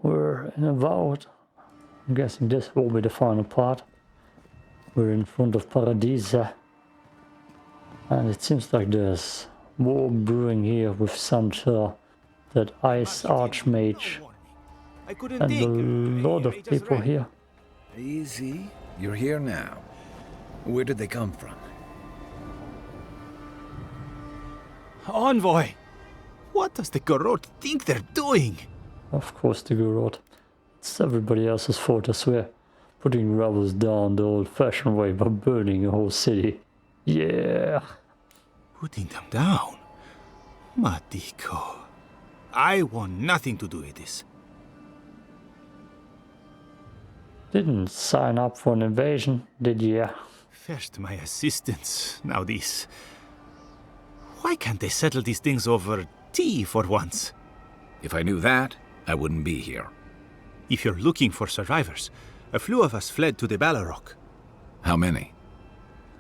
we're in Avowed. I'm guessing this will be the final part. We're in front of Paradisa. And it seems like there's war brewing here with Sancha, that ice archmage, and a lot of people here. Easy. You're here now. Where did they come from? Envoy! What does the Gorot think they're doing? Of course the Gorot. It's everybody else's fault, I swear. Putting rebels down the old-fashioned way by burning a whole city. Yeah. Putting them down? Matiko. I want nothing to do with this. Didn't sign up for an invasion, did you? First my assistants, now this. Why can't they settle these things over tea for once? If I knew that, I wouldn't be here. If you're looking for survivors, a few of us fled to the Balrog. How many?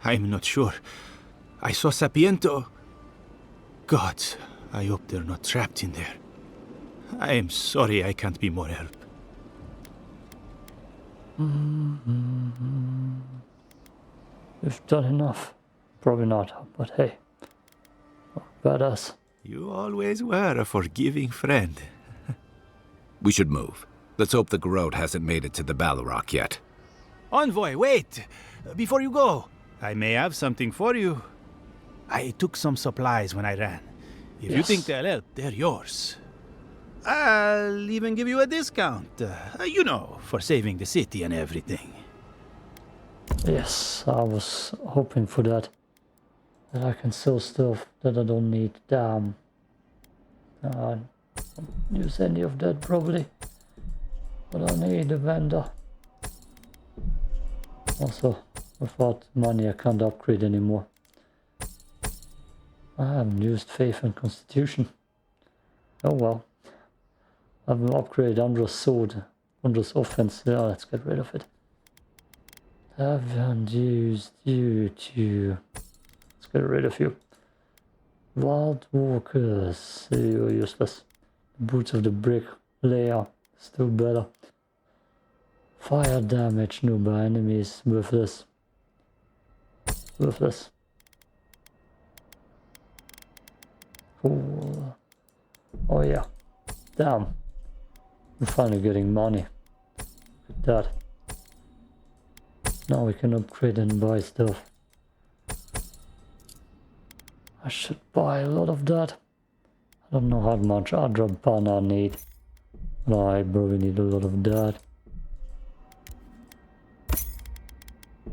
I'm not sure. I saw Sapiento. God, I hope they're not trapped in there. I am sorry I can't be more help. We've done enough. Probably not, but hey. Badass. You always were a forgiving friend. We should move. Let's hope the Garrote hasn't made it to the Balrog yet. Envoy, wait! Before you go, I may have something for you. I took some supplies when I ran. If you think they'll help, they're yours. I'll even give you a discount. You know, for saving the city and everything. Yes, I was hoping for that. That I can sell stuff that I don't need. Damn. I don't use any of that probably. But I need a vendor. Also, without money I can't upgrade anymore. I haven't used Faith and Constitution. Oh well. I have an upgrade Andra's sword. Andra's offense. Yeah, let's get rid of it. Haven't used you to... Let's get rid of you. Wild Walkers. You're useless. Boots of the Brick Layer. Still better. Fire damage no by enemies. Worthless. Worthless. Cool. Oh yeah. Damn. We're finally getting money. Look at that. Now we can upgrade and buy stuff. I should buy a lot of that. I don't know how much Adrapana I need. But I probably need a lot of that.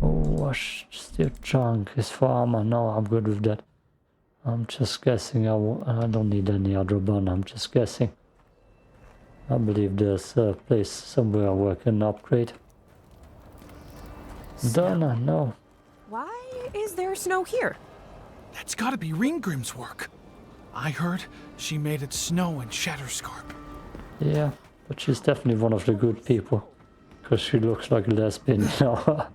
Oh, steel chunk is for armor. No, I'm good with that. I'm just guessing. I don't need any Adrapana. I'm just guessing. I believe there's a place somewhere where I can upgrade. Donna, no. Why is there snow here? That's gotta be Ringgrim's work. I heard she made it snow in Shatterscarp. Yeah, but she's definitely one of the good people. Because she looks like a lesbian, you know.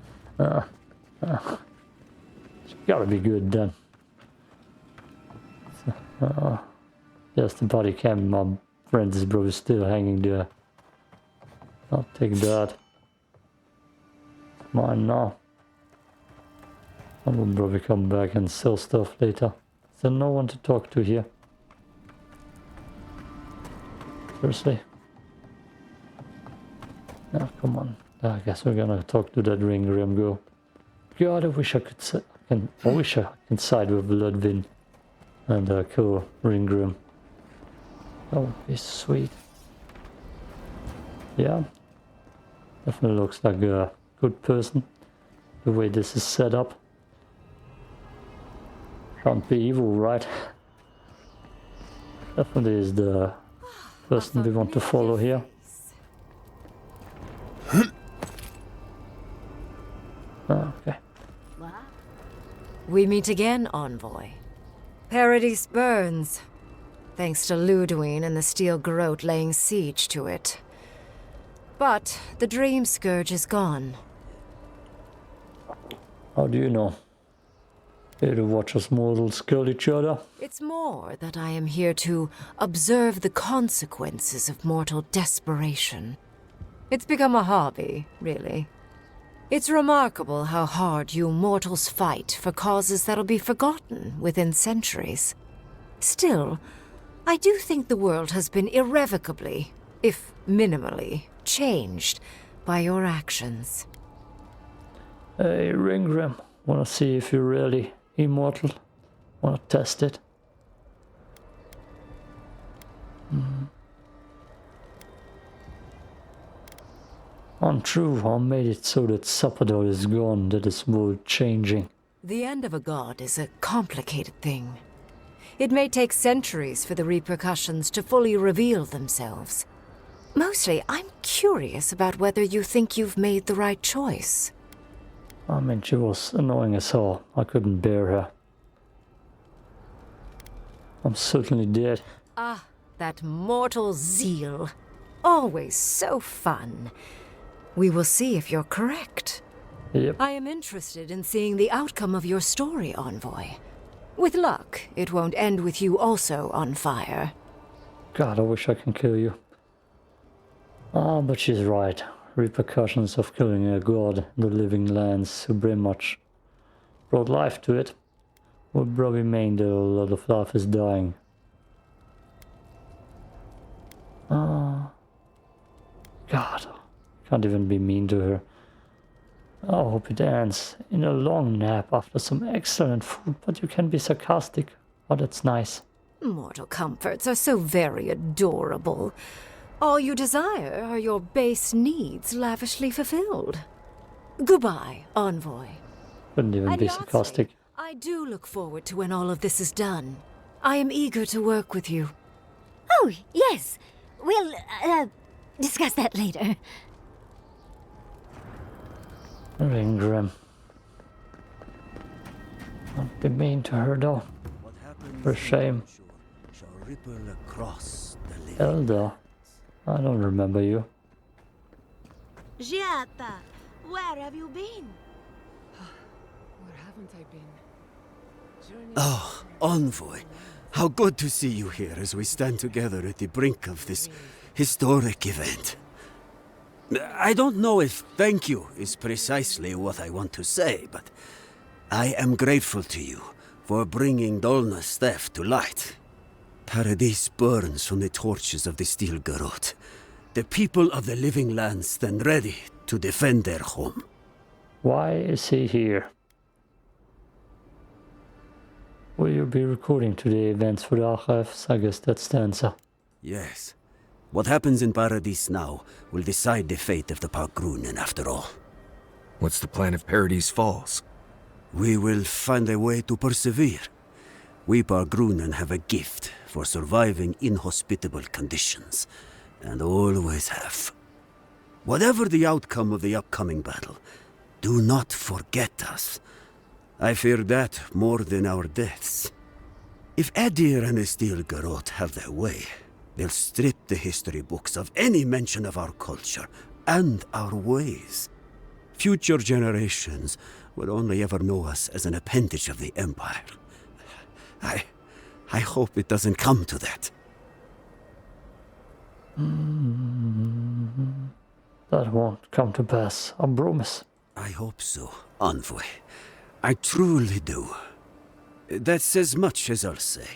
She gotta be good then. Yes, the body cam, my friend's bro is still hanging there. I'll take that. Mine now. I will probably come back and sell stuff later. Is there no one to talk to here? Seriously? Oh, come on. I guess we're gonna talk to that Ringgrim girl. God, I wish I could I wish I can side with Lödwyn and kill Ringgrim. That would be sweet. Yeah. Definitely looks like a good person. The way this is set up. Can't be evil, right? Definitely is the person we want to follow here. Okay. We meet again, Envoy. Paradise burns, thanks to Lödwyn and the Steel Garrote laying siege to it. But the Dream Scourge is gone. How do you know? Here to watch us mortals kill each other. It's more that I am here to observe the consequences of mortal desperation. It's become a hobby, really. It's remarkable how hard you mortals fight for causes that'll be forgotten within centuries. Still, I do think the world has been irrevocably, if minimally, changed by your actions. Hey, Ringgrim, wanna see if you're really immortal? Wanna test it? Untrue, I made it so that Sapador is gone, that is world changing. The end of a god is a complicated thing. It may take centuries for the repercussions to fully reveal themselves. Mostly, I'm curious about whether you think you've made the right choice. I mean, she was annoying as hell. I couldn't bear her. I'm certainly dead. Ah, that mortal zeal. Always so fun. We will see if you're correct. Yep. I am interested in seeing the outcome of your story, Envoy. With luck, it won't end with you also on fire. God, I wish I can kill you. Ah, but she's right. Repercussions of killing a god in the living lands who pretty much brought life to it would probably mean that a lot of life is dying. Ah, God, can't even be mean to her. I hope it ends in a long nap after some excellent food, but you can be sarcastic. Oh, that's nice. Mortal comforts are so very adorable. All you desire are your base needs lavishly fulfilled. Goodbye, Envoy. Couldn't even be And sarcastic. lastly, I do look forward to when all of this is done. I am eager to work with you. Oh, yes. We'll, discuss that later. Ringgrim. Don't be mean to her though. For shame. Elder. I don't remember you. Giata, where have you been? Where haven't I been? Oh, Envoy. How good to see you here as we stand together at the brink of this historic event. I don't know if thank you is precisely what I want to say, but I am grateful to you for bringing Dolna's theft to light. Paradise burns from the torches of the Steel Garrote. The people of the living lands stand ready to defend their home. Why is he here? Will you be recording to the events for the archives? I guess that's the answer. Yes. What happens in Paradise now will decide the fate of the Parkrunen after all. What's the plan if Paradise falls? We will find a way to persevere. We Parkrunen have a gift for surviving inhospitable conditions, and always have. Whatever the outcome of the upcoming battle, do not forget us. I fear that more than our deaths. If Edir and the Steel Garrote have their way, they'll strip the history books of any mention of our culture and our ways. Future generations will only ever know us as an appendage of the Empire. I hope it doesn't come to that. That won't come to pass, I promise. I hope so, Envoy. I truly do. That's as much as I'll say.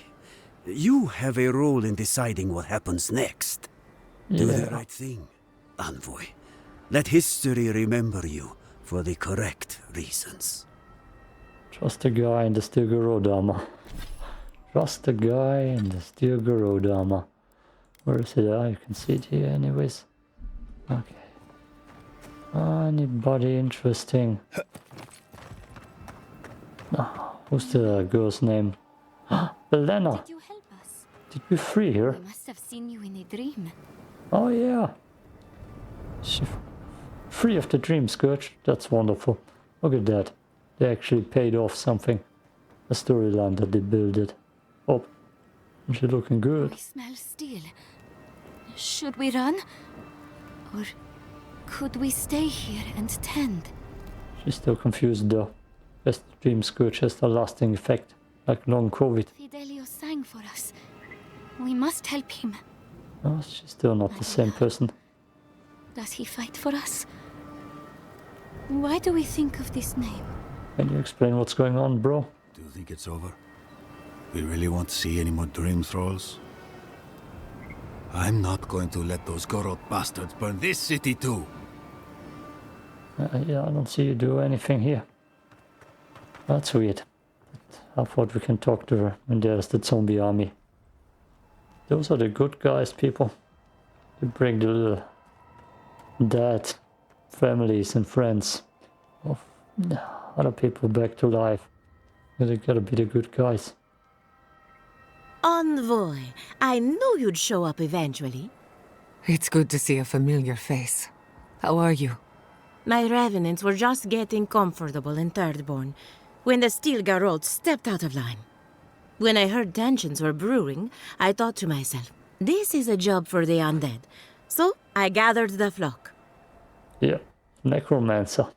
You have a role in deciding what happens next. Do the right thing, Envoy. Let history remember you for the correct reasons. Trust the guy in the Steel Garrote armor. Trust the guy in the Steel Garrote armor. Where is it? Ah, you can see it here anyways. Okay. Anybody interesting? Who's the girl's name? Belena! Did you help us? Did we free her? We must have seen you in a dream. Oh yeah. She free of the dream scourge. That's wonderful. Look at that. They actually paid off something. A storyline that they built it. Oh, she's looking good. I smell steel. Should we run? Or could we stay here and tend? She's still confused though. guess the dream scourge has a lasting effect, like long COVID. Fidelio sang for us. We must help him. No, she's still not the same person. Does he fight for us? Why do we think of this name? Can you explain what's going on, bro? Do you think it's over? We really won't see any more dream thralls? I'm not going to let those Gorod bastards burn this city too. Yeah, I don't see you do anything here. That's weird. But I thought we can talk to her when there's the zombie army. Those are the good guys, people. They bring the little dead families and friends of other people back to life. They gotta be the good guys. Envoy, I knew you'd show up eventually. It's good to see a familiar face. How are you? My revenants were just getting comfortable in Thirdborn when the Steel Garrote stepped out of line. When I heard tensions were brewing, I thought to myself, this is a job for the undead. So I gathered the flock. Yeah, necromancer.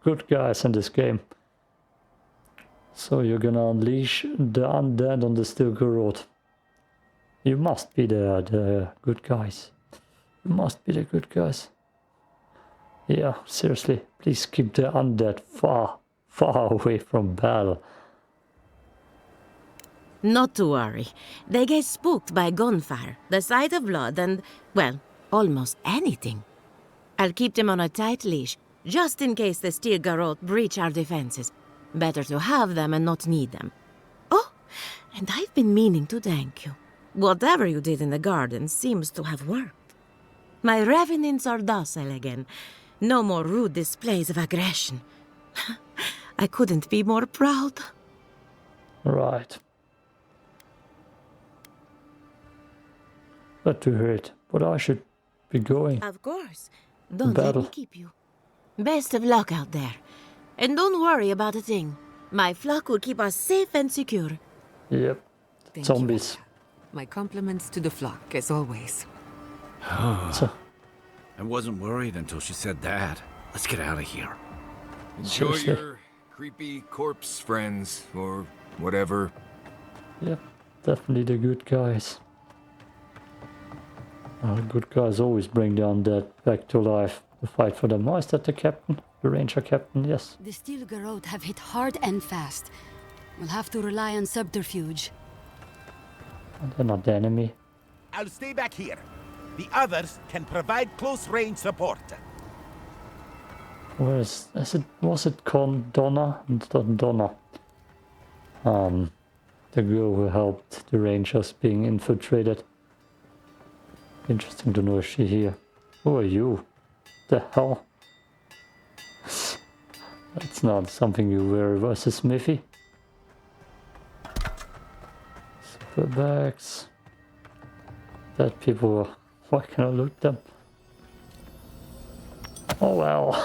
Good guys in this game. So you're gonna unleash the undead on the Steel Garrote. You must be the good guys. You must be the good guys. Yeah, seriously, please keep the undead far away from battle. Not to worry. They get spooked by gunfire, the sight of blood, and, well, almost anything. I'll keep them on a tight leash, just in case the Steel Garrote breach our defenses. Better to have them and not need them. Oh, and I've been meaning to thank you. Whatever you did in the garden seems to have worked. My revenants are docile again. No more rude displays of aggression. I couldn't be more proud. Right. Not to hurt, but I should be going. Of course. Don't let me keep you. Best of luck out there. And don't worry about a thing. My flock will keep us safe and secure. Yep. Thank Zombies. you. My compliments to the flock, as always. So, I wasn't worried until she said that. Let's get out of here. Enjoy Seriously. your creepy corpse friends, or whatever. yep, definitely the good guys. The good guys always bring the undead back to life to fight for them. Oh, is that the captain? The ranger captain? Yes. The Steel Garrote have hit hard and fast. We'll have to rely on subterfuge. They're not the enemy. I'll stay back here. The others can provide close-range support. Where is it? Was it Donna? It's not Donna. The girl who helped the rangers being infiltrated. Interesting to know, is she here? Who are you? The hell? That's not something you wear versus Smithy. Super bags. That people. Why can I loot them? Oh well.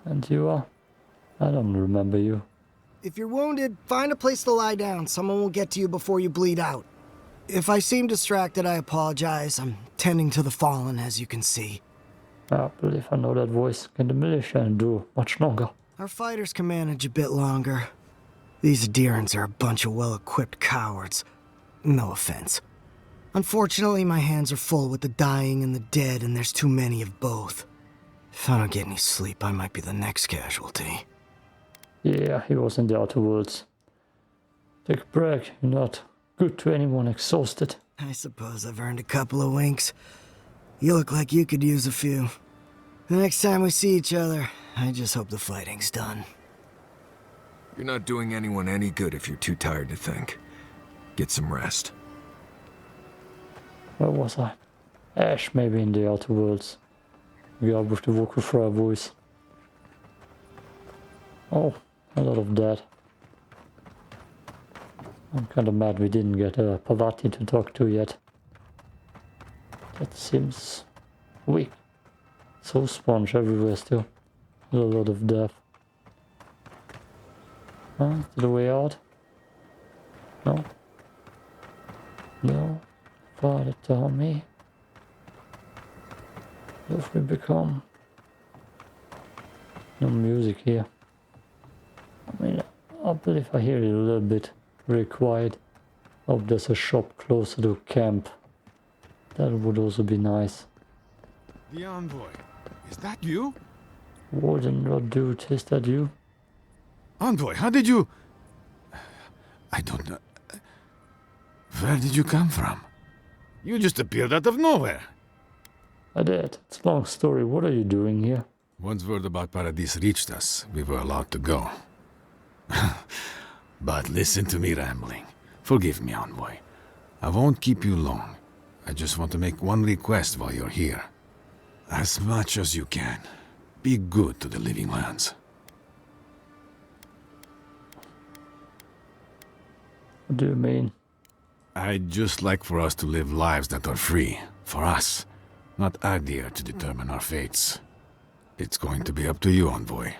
And you are? I don't remember you. If you're wounded, find a place to lie down. Someone will get to you before you bleed out. If I seem distracted, I apologize. I'm tending to the fallen, as you can see. I believe I know that voice. Can the militia endure much longer? Our fighters can manage a bit longer. These Adirans are a bunch of well-equipped cowards. No offense. Unfortunately, my hands are full with the dying and the dead, and there's too many of both. If I don't get any sleep, I might be the next casualty. Yeah, he was in the Outer Worlds. Take a break. You're not good to anyone exhausted. I suppose I've earned a couple of winks. You look like you could use a few. The next time we see each other, I just hope the fighting's done. You're not doing anyone any good if you're too tired to think. Get some rest. Where was I? Ash, maybe in the Outer Worlds. Yeah, with the vocal fry voice. Oh, a lot of that. I'm kinda mad we didn't get Pavati to talk to yet. That seems weak. So sponge everywhere still. A lot of death. Is it the way out? No. No. Father, tell me. What have we become? No music here. I mean, I believe I hear it a little bit. Very quiet. Hope there's a shop closer to camp. That would also be nice. The envoy. Is that you? Warden, what dude, is that you? Envoy, how did you... I don't know. Where did you come from? You just appeared out of nowhere. I did. It's a long story. What are you doing here? Once word about Paradise reached us, we were allowed to go. But listen to me rambling. Forgive me, Envoy. I won't keep you long. I just want to make one request while you're here. As much as you can, be good to the living lands. What do you mean? I'd just like for us to live lives that are free, for us, not Adir to determine our fates. It's going to be up to you, Envoy.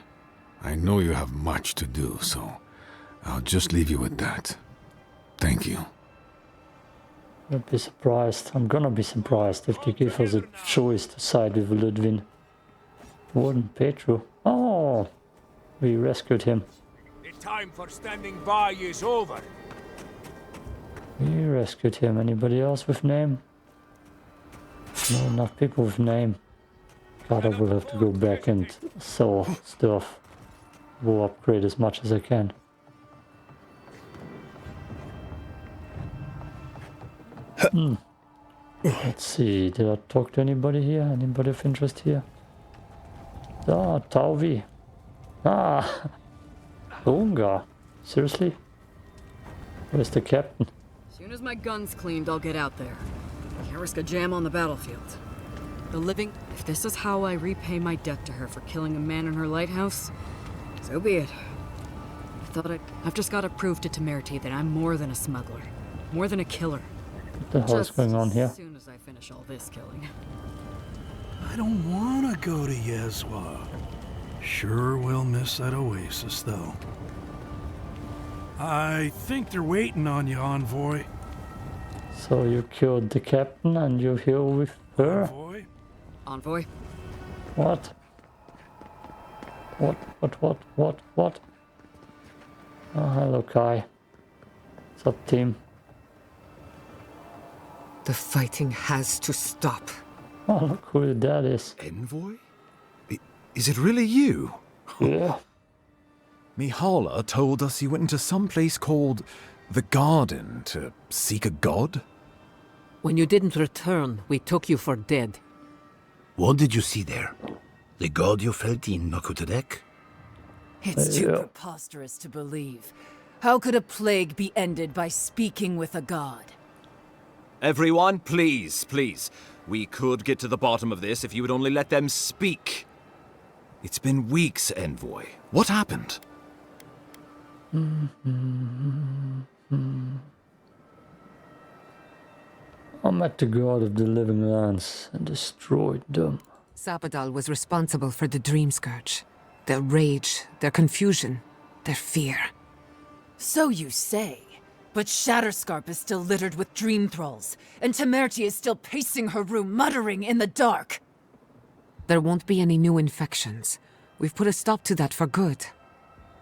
I know you have much to do, so I'll just leave you with that. Thank you. I'd be surprised. I'm gonna be surprised if they give us a choice to side with Lödwyn. Warden Petru. Oh, we rescued him. The time for standing by is over. We rescued him. Anybody else with name? No, enough people with name. God, I will have to go back and sell stuff. Will upgrade as much as I can. Let's see, did I talk to anybody here? Anybody of interest here? Ah, Tauvi. Ah, Unga. Seriously? Where's the captain? As soon as my gun's cleaned, I'll get out there. Can't risk a jam on the battlefield. The living... If this is how I repay my debt to her for killing a man in her lighthouse, so be it. I've just gotta prove to Temerity that I'm more than a smuggler. More than a killer. What the hell is going on here? As soon as I finish all this killing. I don't want to go to Yezwa. Sure will miss that oasis, though. I think they're waiting on you, Envoy. So you killed the captain and you're here with her? Envoy? Envoy? What? What? Oh, hello, Kai. What's up, team? The fighting has to stop. Oh, look who that is. Envoy? Is it really you? Yeah. Mihala told us you went into some place called the Garden to seek a god? When you didn't return, we took you for dead. What did you see there? The god you felt in Nakutadek? It's too preposterous to believe. How could a plague be ended by speaking with a god? Everyone, please. We could get to the bottom of this if you would only let them speak. It's been weeks, Envoy. What happened? I met the god of the living lands and destroyed them. Sabadal was responsible for the Dream Scourge. Their rage, their confusion, their fear. So you say. But Shatterscarp is still littered with dream thralls, and Temerity is still pacing her room, muttering in the dark. There won't be any new infections. We've put a stop to that for good.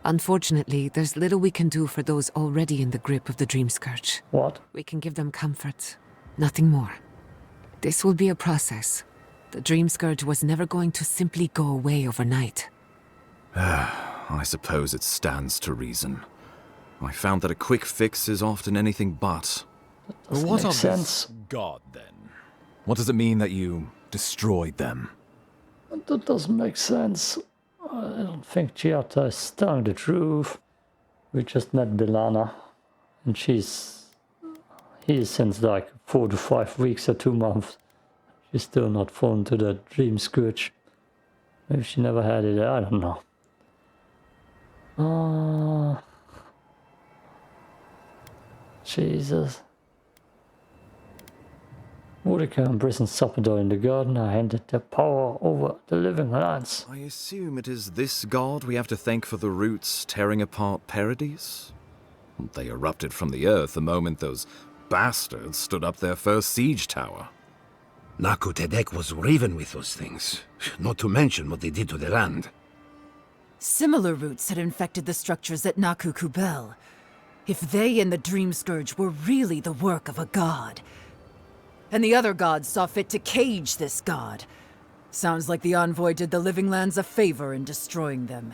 Unfortunately, there's little we can do for those already in the grip of the Dream Scourge. What? We can give them comfort. Nothing more. This will be a process. The Dream Scourge was never going to simply go away overnight. I suppose it stands to reason. I found that a quick fix is often anything but. What makes sense. God, then? What does it mean that you destroyed them? That doesn't make sense. I don't think Giata is telling the truth. We just met Belana, and he is since like 4 to 5 weeks or 2 months. She's still not fallen to that Dream Scourge. Maybe she never had it, I don't know. Jesus. Mordecai imprisoned Sapodor in the garden. I handed their power over the living lands. I assume it is this god we have to thank for the roots tearing apart Paradise? They erupted from the earth the moment those bastards stood up their first siege tower. Nakutadek was riven with those things, not to mention what they did to the land. Similar roots had infected the structures at Naku Kubel. If they and the Dream Scourge were really the work of a god, and the other gods saw fit to cage this god, sounds like the Envoy did the Living Lands a favor in destroying them.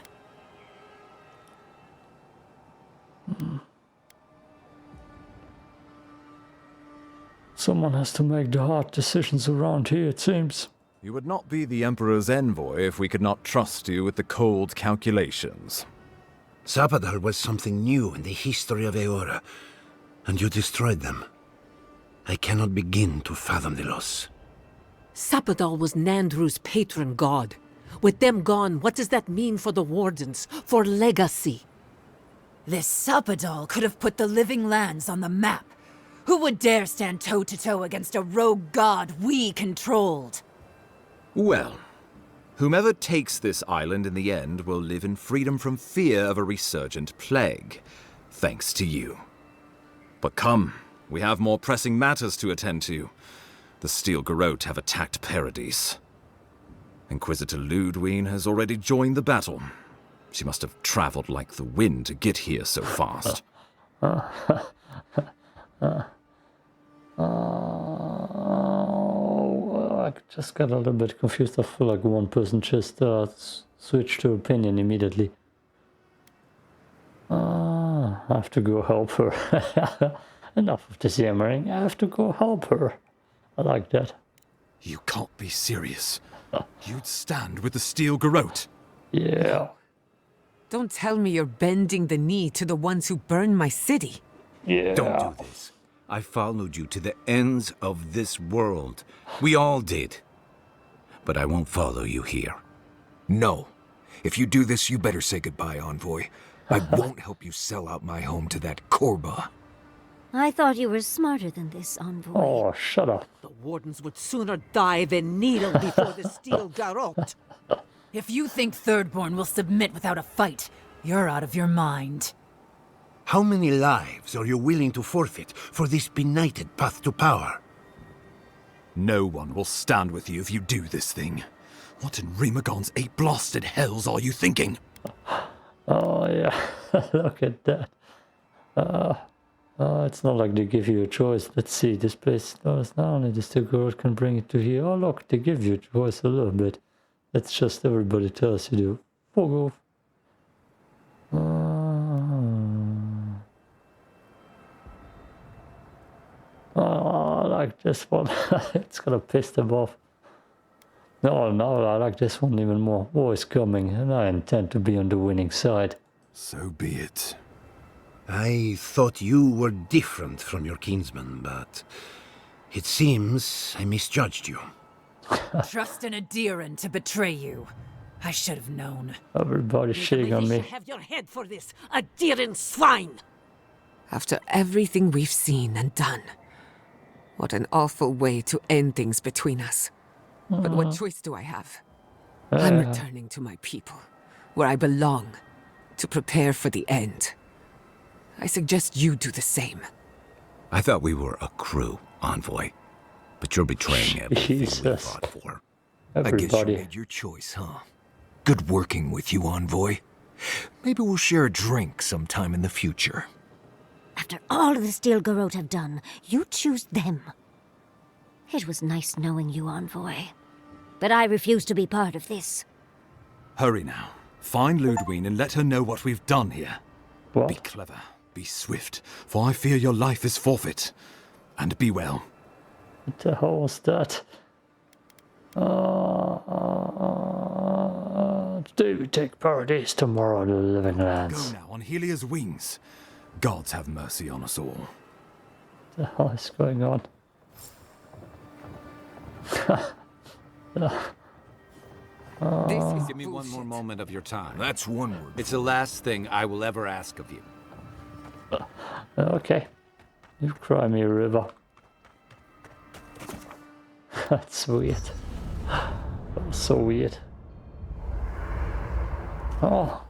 Someone has to make the hard decisions around here, it seems. You would not be the Emperor's envoy if we could not trust you with the cold calculations. Zapadal was something new in the history of Eora, and you destroyed them. I cannot begin to fathom the loss. Zapadal was Nandru's patron god. With them gone, what does that mean for the Wardens, for legacy? This Zapadal could have put the Living Lands on the map. Who would dare stand toe-to-toe against a rogue god we controlled? Well, whomever takes this island in the end will live in freedom from fear of a resurgent plague, thanks to you. But come, we have more pressing matters to attend to. The Steel Garrote have attacked Paradise. Inquisitor Lödwyn has already joined the battle. She must have traveled like the wind to get here so fast. I just got a little bit confused. I feel like one person just switched to opinion immediately. I have to go help her. Enough of this yammering. I have to go help her. I like that. You can't be serious. You'd stand with the Steel Garrote. Yeah. Don't tell me you're bending the knee to the ones who burned my city. Yeah. Don't do this. I followed you to the ends of this world. We all did. But I won't follow you here. No. If you do this, you better say goodbye, Envoy. I won't help you sell out my home to that Korba. I thought you were smarter than this, Envoy. Oh, shut up. The Wardens would sooner die than kneel before the Steel Garrote. If you think Thirdborn will submit without a fight, you're out of your mind. How many lives are you willing to forfeit for this benighted path to power? No one will stand with you if you do this thing. What in Remagon's eight blasted hells are you thinking? Oh, yeah. Look at that. It's not like they give you a choice. Let's see, this place knows not only the Steel Garrote can bring it to here. Oh, look, they give you a choice a little bit. That's just everybody tells you to fuck off. I like this one. It's gonna piss them off. No, I like this one even more. War is coming, and I intend to be on the winning side. So be it. I thought you were different from your kinsman, but it seems I misjudged you. Trust in a Diran to betray you. I should have known. Everybody's shitting on me. Have your head for this, a Diran swine! After everything we've seen and done, what an awful way to end things between us. But what choice do I have? I'm returning to my people, where I belong, to prepare for the end. I suggest you do the same. I thought we were a crew, Envoy. But you're betraying everything we fought for. I guess you made your choice, huh? Good working with you, Envoy. Maybe we'll share a drink sometime in the future. After all the Steel Garrote have done, you choose them. It was nice knowing you, Envoy. But I refuse to be part of this. Hurry now. Find Lödwyn and let her know what we've done here. What? Be clever, be swift, for I fear your life is forfeit. And be well. What the hell was that? Do we take Paradise tomorrow to the Living Lands? Go now on Helia's wings. Gods have mercy on us all. What the hell is going on? Give me one more moment of your time. That's one word. It's the last thing I will ever ask of you. Okay. You cry me a river. That's weird. That was so weird. Oh,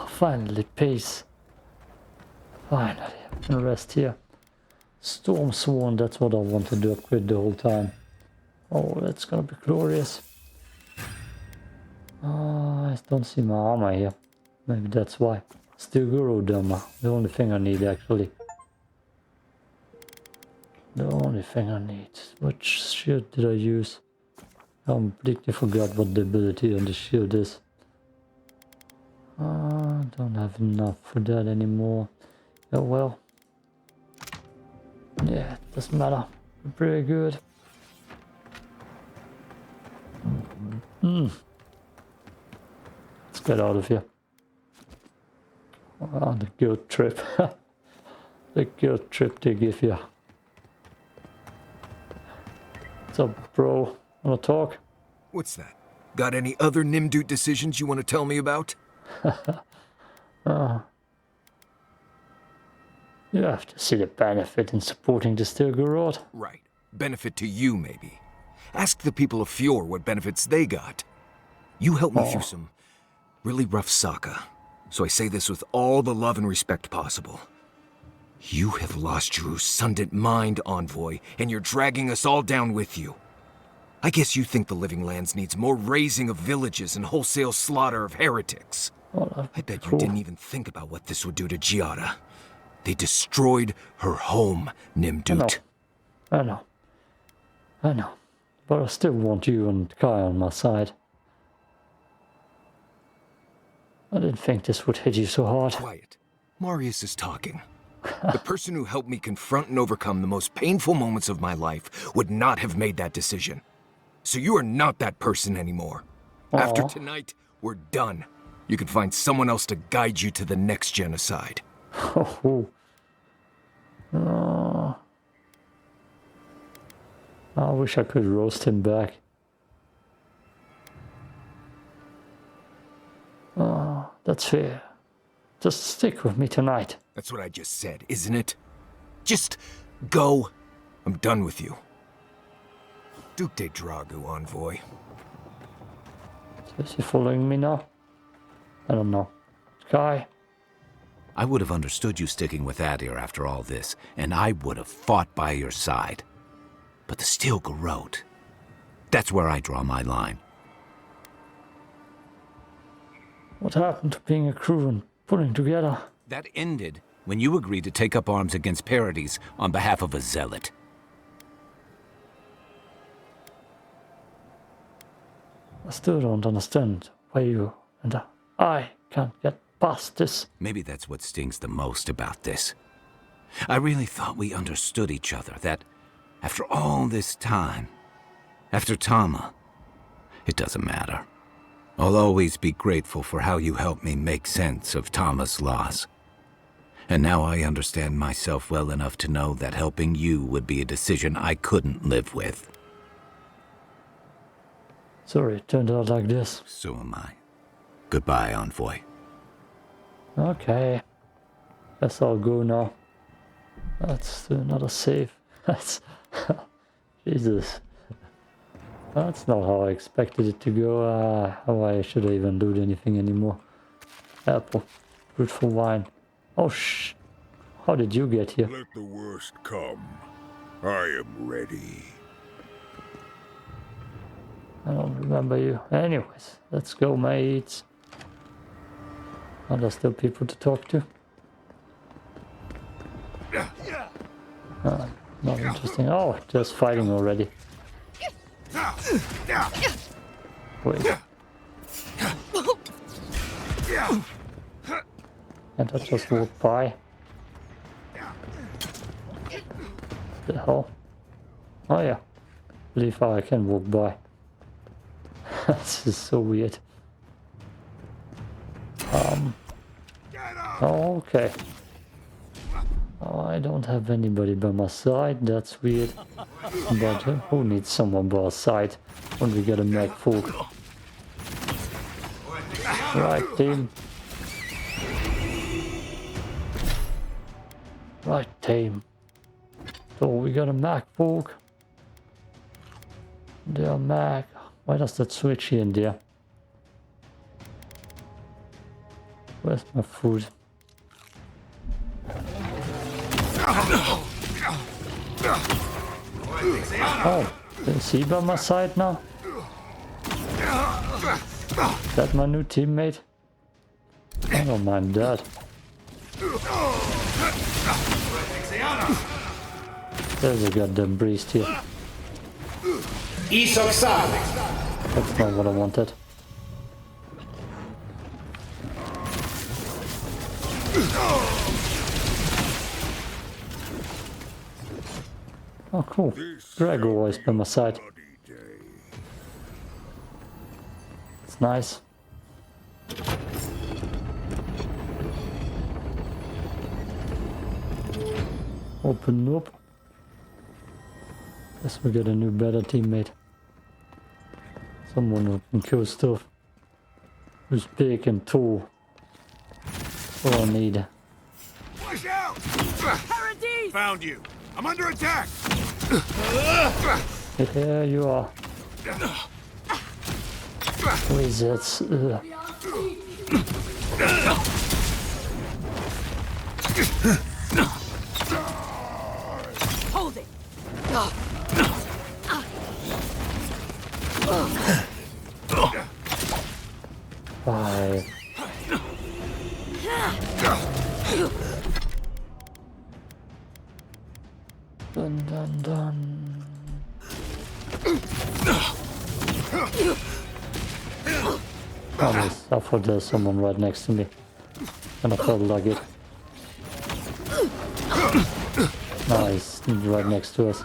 finally peace. Finally, I can rest here. Storm Sworn, that's what I wanted to upgrade the whole time. Oh, that's gonna be glorious. I don't see my armor here. Maybe that's why. Still Guru armor. The only thing I need actually. The only thing I need. Which shield did I use? I completely forgot what the ability on the shield is. Don't have enough for that anymore. Oh well. Yeah, it doesn't matter. Pretty good. Let's get out of here. The guilt trip. The guilt trip they give you. What's up, bro? Wanna talk? What's that? Got any other Nimdut decisions you want to tell me about? You have to see the benefit in supporting the Stilgarrod. Right. Benefit to you, maybe. Ask the people of Fjord what benefits they got. You helped me through some really rough Saka, so I say this with all the love and respect possible. You have lost your Sundant mind, Envoy, and you're dragging us all down with you. I guess you think the Living Lands needs more razing of villages and wholesale slaughter of heretics. I bet you didn't even think about what this would do to Giada. They destroyed her home, Nimdut. I know. But I still want you and Kai on my side. I didn't think this would hit you so hard. Quiet. Marius is talking. The person who helped me confront and overcome the most painful moments of my life would not have made that decision. So you are not that person anymore. After tonight, we're done. You can find someone else to guide you to the next genocide. I wish I could roast him back. That's fair. Just stick with me tonight. That's what I just said, isn't it? Just go. I'm done with you. Duke de Dragu, Envoy. Is he following me now? I don't know. Sky? I would have understood you sticking with Adir after all this, and I would have fought by your side. But the Stilgarrod, that's where I draw my line. What happened to being a crew and pulling together? That ended when you agreed to take up arms against Paradis on behalf of a zealot. I still don't understand why you and I can't get past this. Maybe that's what stings the most about this. I really thought we understood each other, that after all this time, after Tama, it doesn't matter. I'll always be grateful for how you helped me make sense of Tama's loss. And now I understand myself well enough to know that helping you would be a decision I couldn't live with. Sorry it turned out like this. So am I. Goodbye, Envoy. Okay. Guess I'll go now. Let's do another save. That's... Jesus. That's not how I expected it to go. How I should even do anything anymore. Apple. Fruitful wine. Oh, shh. How did you get here? Let the worst come. I am ready. I don't remember you. Anyways, let's go, mates. Are there still people to talk to? Not interesting. Oh, just fighting already. Wait. Can't I just walk by? The hell? Oh yeah. I believe I can walk by. This is so weird. Okay. Oh, I don't have anybody by my side, that's weird. But who needs someone by our side when we get a mag folk? Right, team. Right, team. So we got a mag folk. They are mag. Why does that switch here and there? Where's my food? Oh, is he by my side now? Is that my new teammate? I don't mind that. There's a goddamn priest here. That's not what I wanted. Oh cool. Greg always by my side. It's nice. Open up. Guess we get a new better teammate. Someone who can kill stuff. Who's big and tall. What I need. Watch out! Found you. I'm under attack. Here you are. Wizards. Hold it. Five. Dun dun dun. Honest, I thought there's someone right next to me. And I felt like it. Nice, right next to us.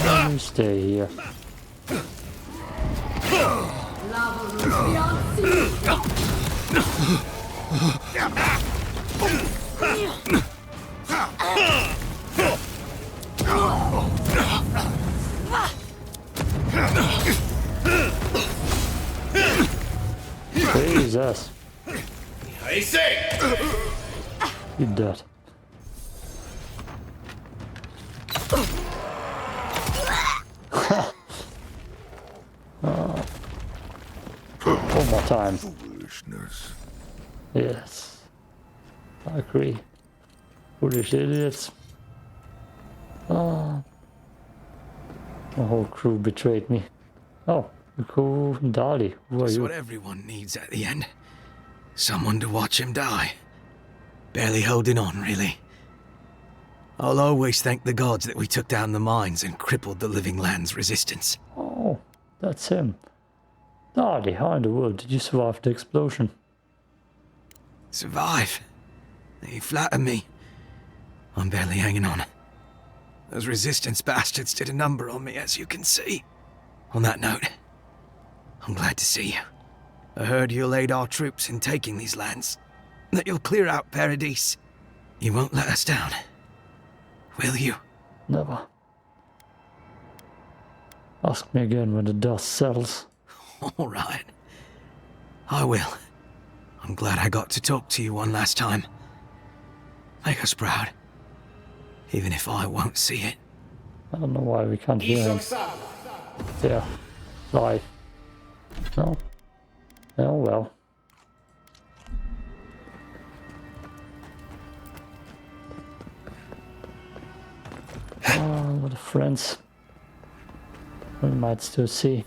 Let me stay here. Jesus. I say. You dead. One more time. Foolishness. Yes. I agree. Foolish idiots. The whole crew betrayed me. Oh, the crew, Dali. Who are That's you? what everyone needs at the end. Someone to watch him die. Barely holding on, really. I'll always thank the gods that we took down the mines and crippled the living land's resistance. Oh, that's him. Dali, how in the world did you survive the explosion? Survive? You flatter me. I'm barely hanging on. Those resistance bastards did a number on me, as you can see. On that note, I'm glad to see you. I heard you'll aid our troops in taking these lands. That you'll clear out Paradise. You won't let us down, will you? Never. Ask me again when the dust settles. All right. I will. I'm glad I got to talk to you one last time. Make us proud. Even if I won't see it. I don't know why we can't hear him. Yeah. Live. No. Oh well. Oh, what a friends. We might still see.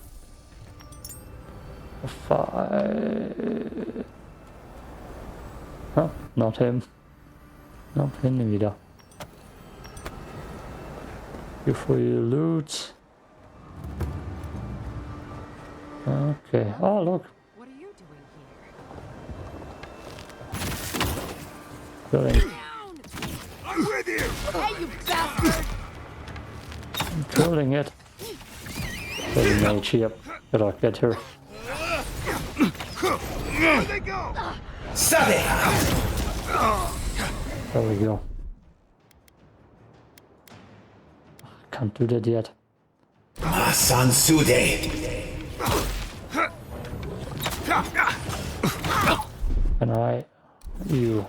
Five. Huh, not him. Not him wieder. You for your loot. Okay. Oh look. What are you doing Killing. I'm with you. Hey, you bastard! I'm killing it. There's a mage here. Gotta get her. Where'd they go? There we go. Can't do that yet. And I... you.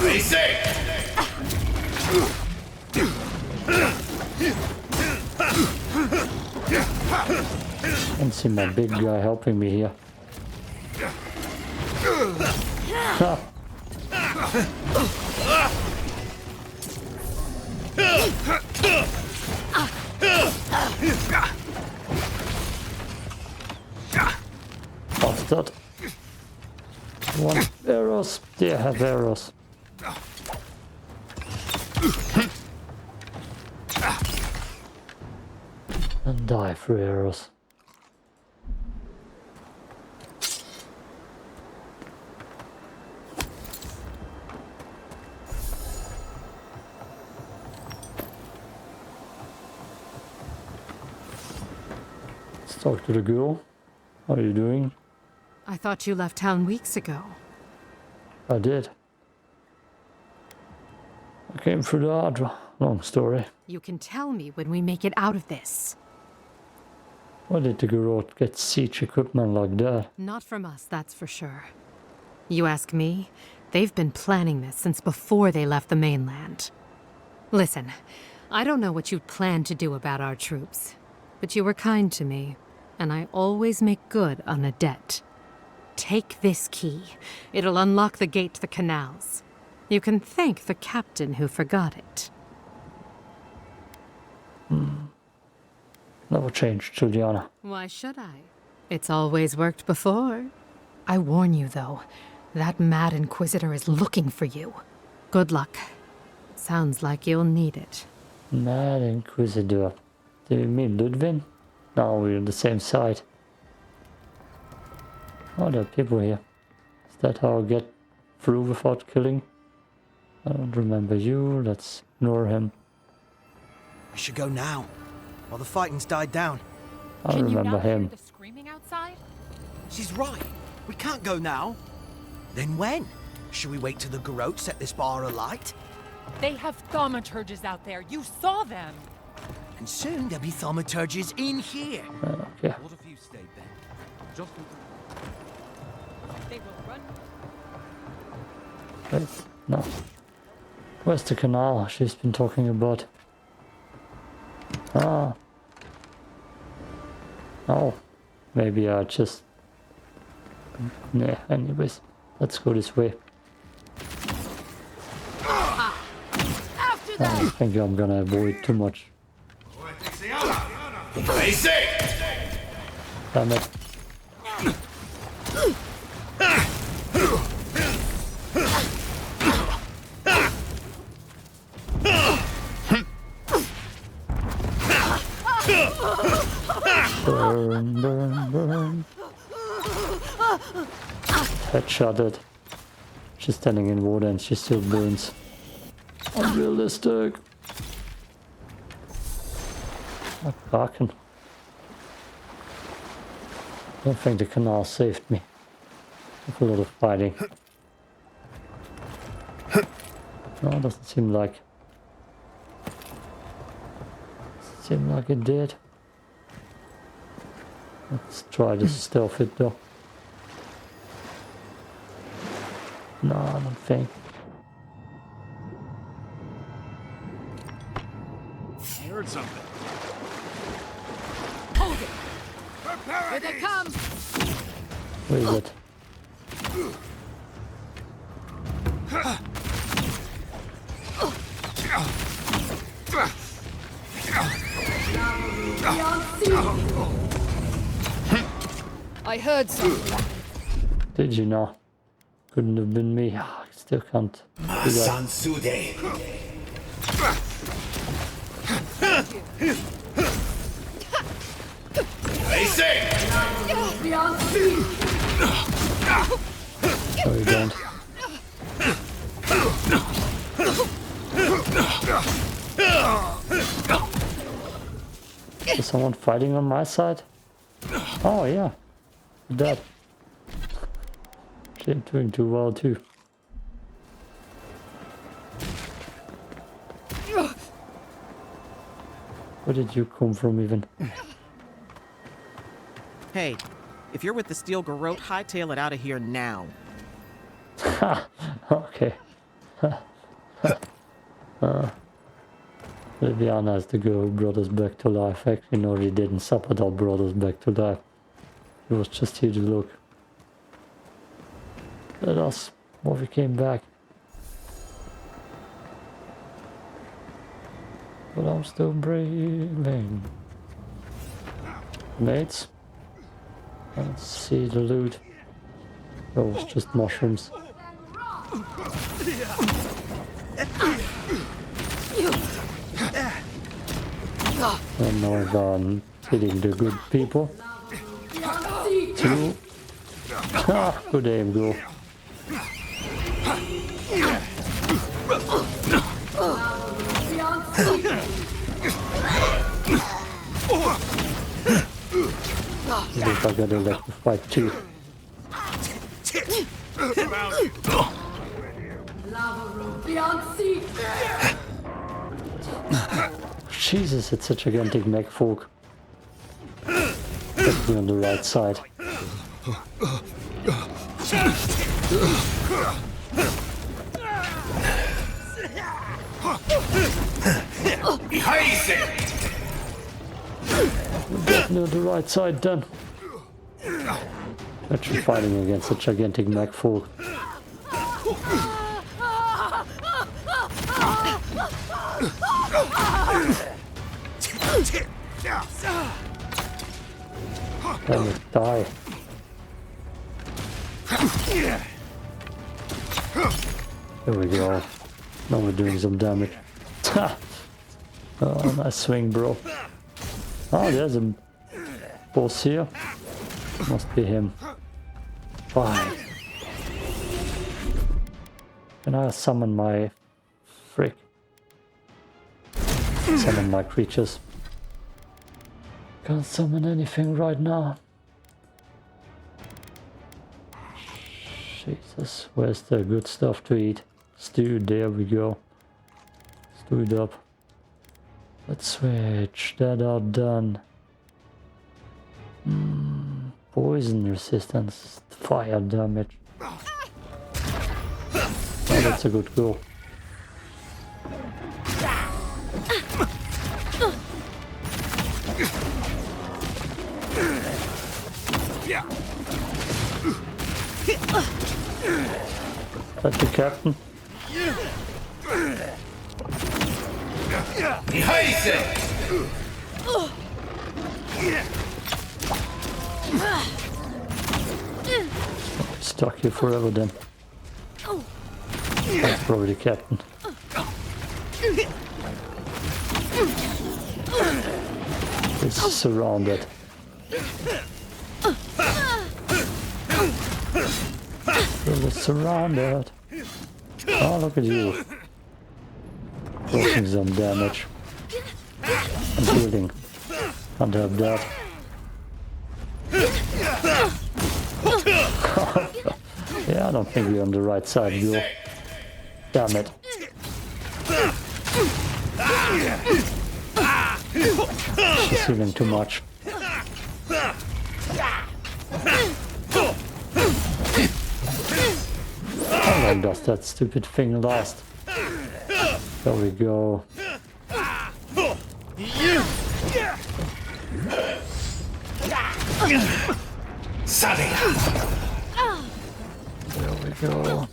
They say. see my big guy helping me here. Ha. Bastard. Want arrows? They have arrows. And die for arrows. Let's talk to the girl. How are you doing? I thought you left town weeks ago. I did. I came through the Adra. Long story. You can tell me when we make it out of this. Why did the Garrote get siege equipment like that? Not from us, that's for sure. You ask me, they've been planning this since before they left the mainland. Listen, I don't know what you'd planned to do about our troops, but you were kind to me, and I always make good on a debt. Take this key. It'll unlock the gate to the canals. You can thank the captain who forgot it. Never changed, Juliana. Why should I? It's always worked before. I warn you, though. That mad Inquisitor is looking for you. Good luck. Sounds like you'll need it. Mad Inquisitor. Do you mean Lödwyn? Now we're on the same side. Oh, there are people here. Is that how I get through without killing? I don't remember you. Let's ignore him. We should go now, while the fighting's died down. I remember him. The screaming outside? She's right. We can't go now. Then when? Should we wait till the Garrote set this bar alight? They have thaumaturges out there. You saw them. And soon there'll be thaumaturges in here. Okay. What if you stayed then? Just They will run. Wait, no. Where's the canal she's been talking about? Ah. Oh. Maybe I just... Nah, anyways. Let's go this way. I think I'm gonna avoid too much. Damn it. Burn, burn, burn. Headshotted. She's standing in water and she still burns. Unrealistic. Not barking. I don't think the canal saved me. With a lot of fighting. No, it doesn't seem like. Seem like it did. Let's try to stealth it though. No, I don't think. I heard something. Hold it. Here they come. Where is it? I heard something. Did you know? Couldn't have been me. I still can't. Do that. No, you don't. Is someone fighting on my side? Oh yeah. That. She's doing too well too. Where did you come from even? Hey, if you're with the Steel Garrote, hightail it out of here now. Okay. To be honest, the girl brought us back to life. Actually, no, he didn't. Sapadal brought us back to life. He was just here to look at us while we came back. But I'm still breathing. Mates? Let's see the loot. Oh, it's just mushrooms. And now I'm hitting the good people. 2. Ah, good aim, go. I think I got electrified too. Jesus, it's a gigantic mech folk. Put me on the right side. Get me on the right side then. Actually fighting against a gigantic mech folk. Damn it, die. There we go. Now we're doing some damage. Oh, nice swing, bro. Oh, there's a boss here. Must be him. Bye. Can I summon my... frick. Summon my creatures. Can't summon anything right now. Jesus, where's the good stuff to eat? Stew, there we go. Stew it up. Let's switch that out, done. Poison resistance, fire damage. Oh, that's a good goal. That's the captain. Stuck here forever then. That's probably the captain. It's surrounded. Really surrounded. Oh, look at you. Causing some damage. I'm healing. Can't help that. Yeah, I don't think we're on the right side, Bill. Damn it. She's healing too much. How long does that stupid thing last? There we go. There we go.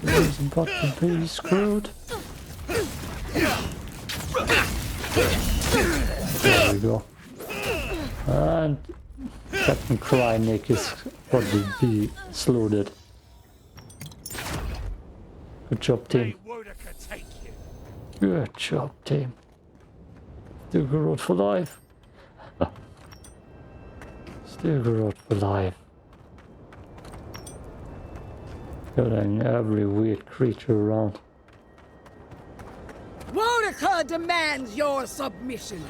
She's got to be screwed. There we go. And Captain Krynik is what did be slaughtered. Good job, team. Good job, team. Still Garrod for life. Still Garrod for life. Killing every weird creature around. Wodeca demands your submission.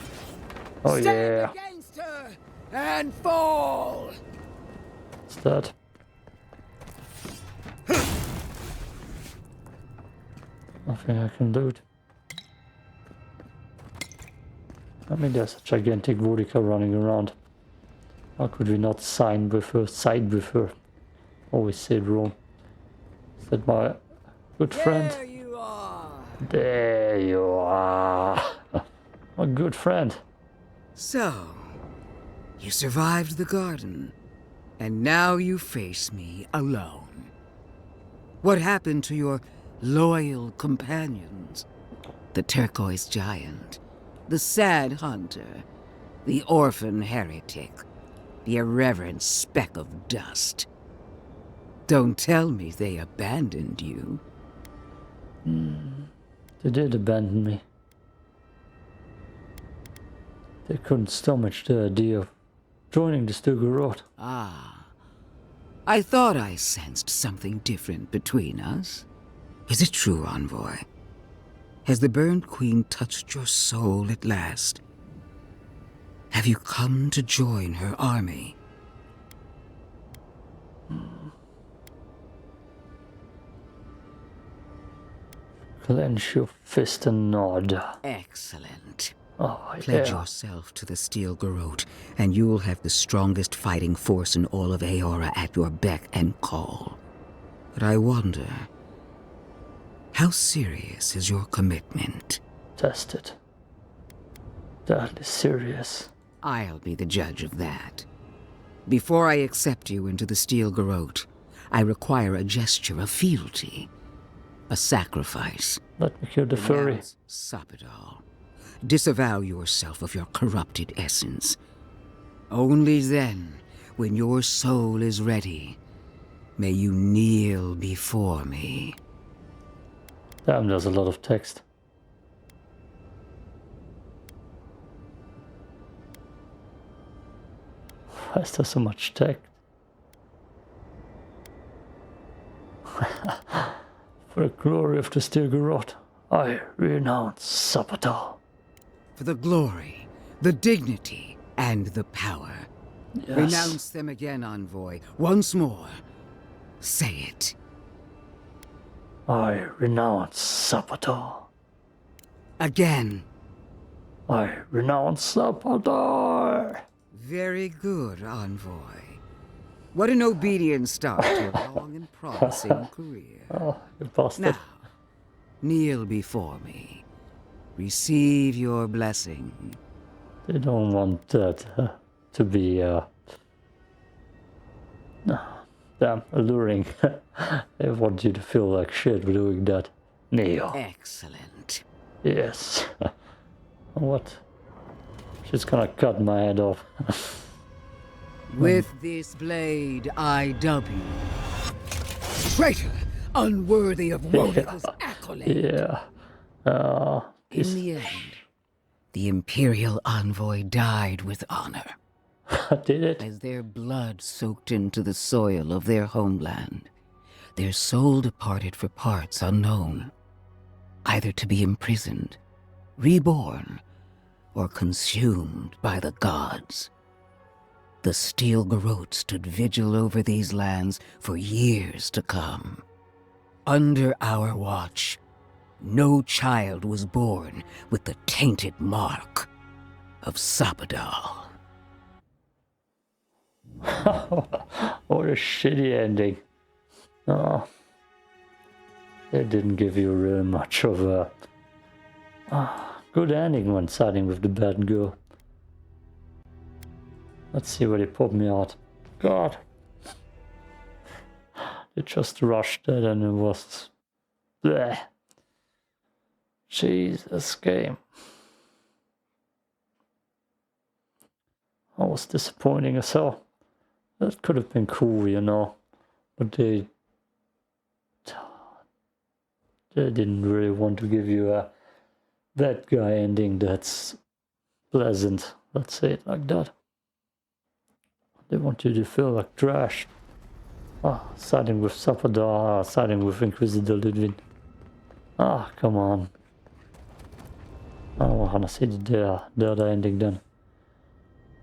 Oh Stand yeah. against her and fall. What's that? Nothing I can loot. I mean, there's a gigantic Wodeca running around. How could we not side with her? Always say it wrong. Is that my good friend? There you are. There you are. My good friend. So, you survived the garden, and now you face me alone. What happened to your loyal companions? The turquoise giant, the sad hunter, the orphan heretic, the irreverent speck of dust. Don't tell me they abandoned you. They did abandon me. They couldn't stomach the idea of joining the Sturgarot. Ah. I thought I sensed something different between us. Is it true, Envoy? Has the Burned Queen touched your soul at last? Have you come to join her army? Clench your fist and nod. Excellent. Oh, Pledge yeah. yourself to the Steel Garrote, and you'll have the strongest fighting force in all of Aora at your beck and call. But I wonder, how serious is your commitment? Test it. That is serious. I'll be the judge of that. Before I accept you into the Steel Garrote, I require a gesture of fealty. A sacrifice. Let me kill the furry. Renounce Sapidal. Disavow yourself of your corrupted essence. Only then, when your soul is ready, may you kneel before me. Damn, there's a lot of text. Why is there so much text? For the glory of the Steel Garrote, I renounce Sapidal. For the glory, the dignity, and the power. Yes. Renounce them again, Envoy. Once more. Say it. I renounce Sapidal. Again. I renounce Sapidal. Very good, Envoy. What an obedient start to a long and promising career. Oh, you bastard. Now, kneel before me. Receive your blessing. They don't want that to be damn alluring. They want you to feel like shit doing that. Neo. Excellent. Yes. What? She's gonna cut my head off. With this blade I dub you. Traitor! Unworthy of Wodika's accolade! Yeah. In the end, the Imperial Envoy died with honor. Did it? As their blood soaked into the soil of their homeland, their soul departed for parts unknown, either to be imprisoned, reborn, or consumed by the gods. The Steel Garrote stood vigil over these lands for years to come. Under our watch, no child was born with the tainted mark of Sapidal. What a shitty ending. Oh, they didn't give you really much of a good ending when siding with the bad girl. Let's see where they put me out. God. They just rushed it and it was... bleh. Jesus, game. I was disappointing as hell. That could have been cool, you know. But they didn't really want to give you a bad guy ending that's pleasant. Let's say it like that. They want you to feel like trash. Siding with Sapidal, siding with Inquisitor Lödwyn. Come on. I want to see the other ending then.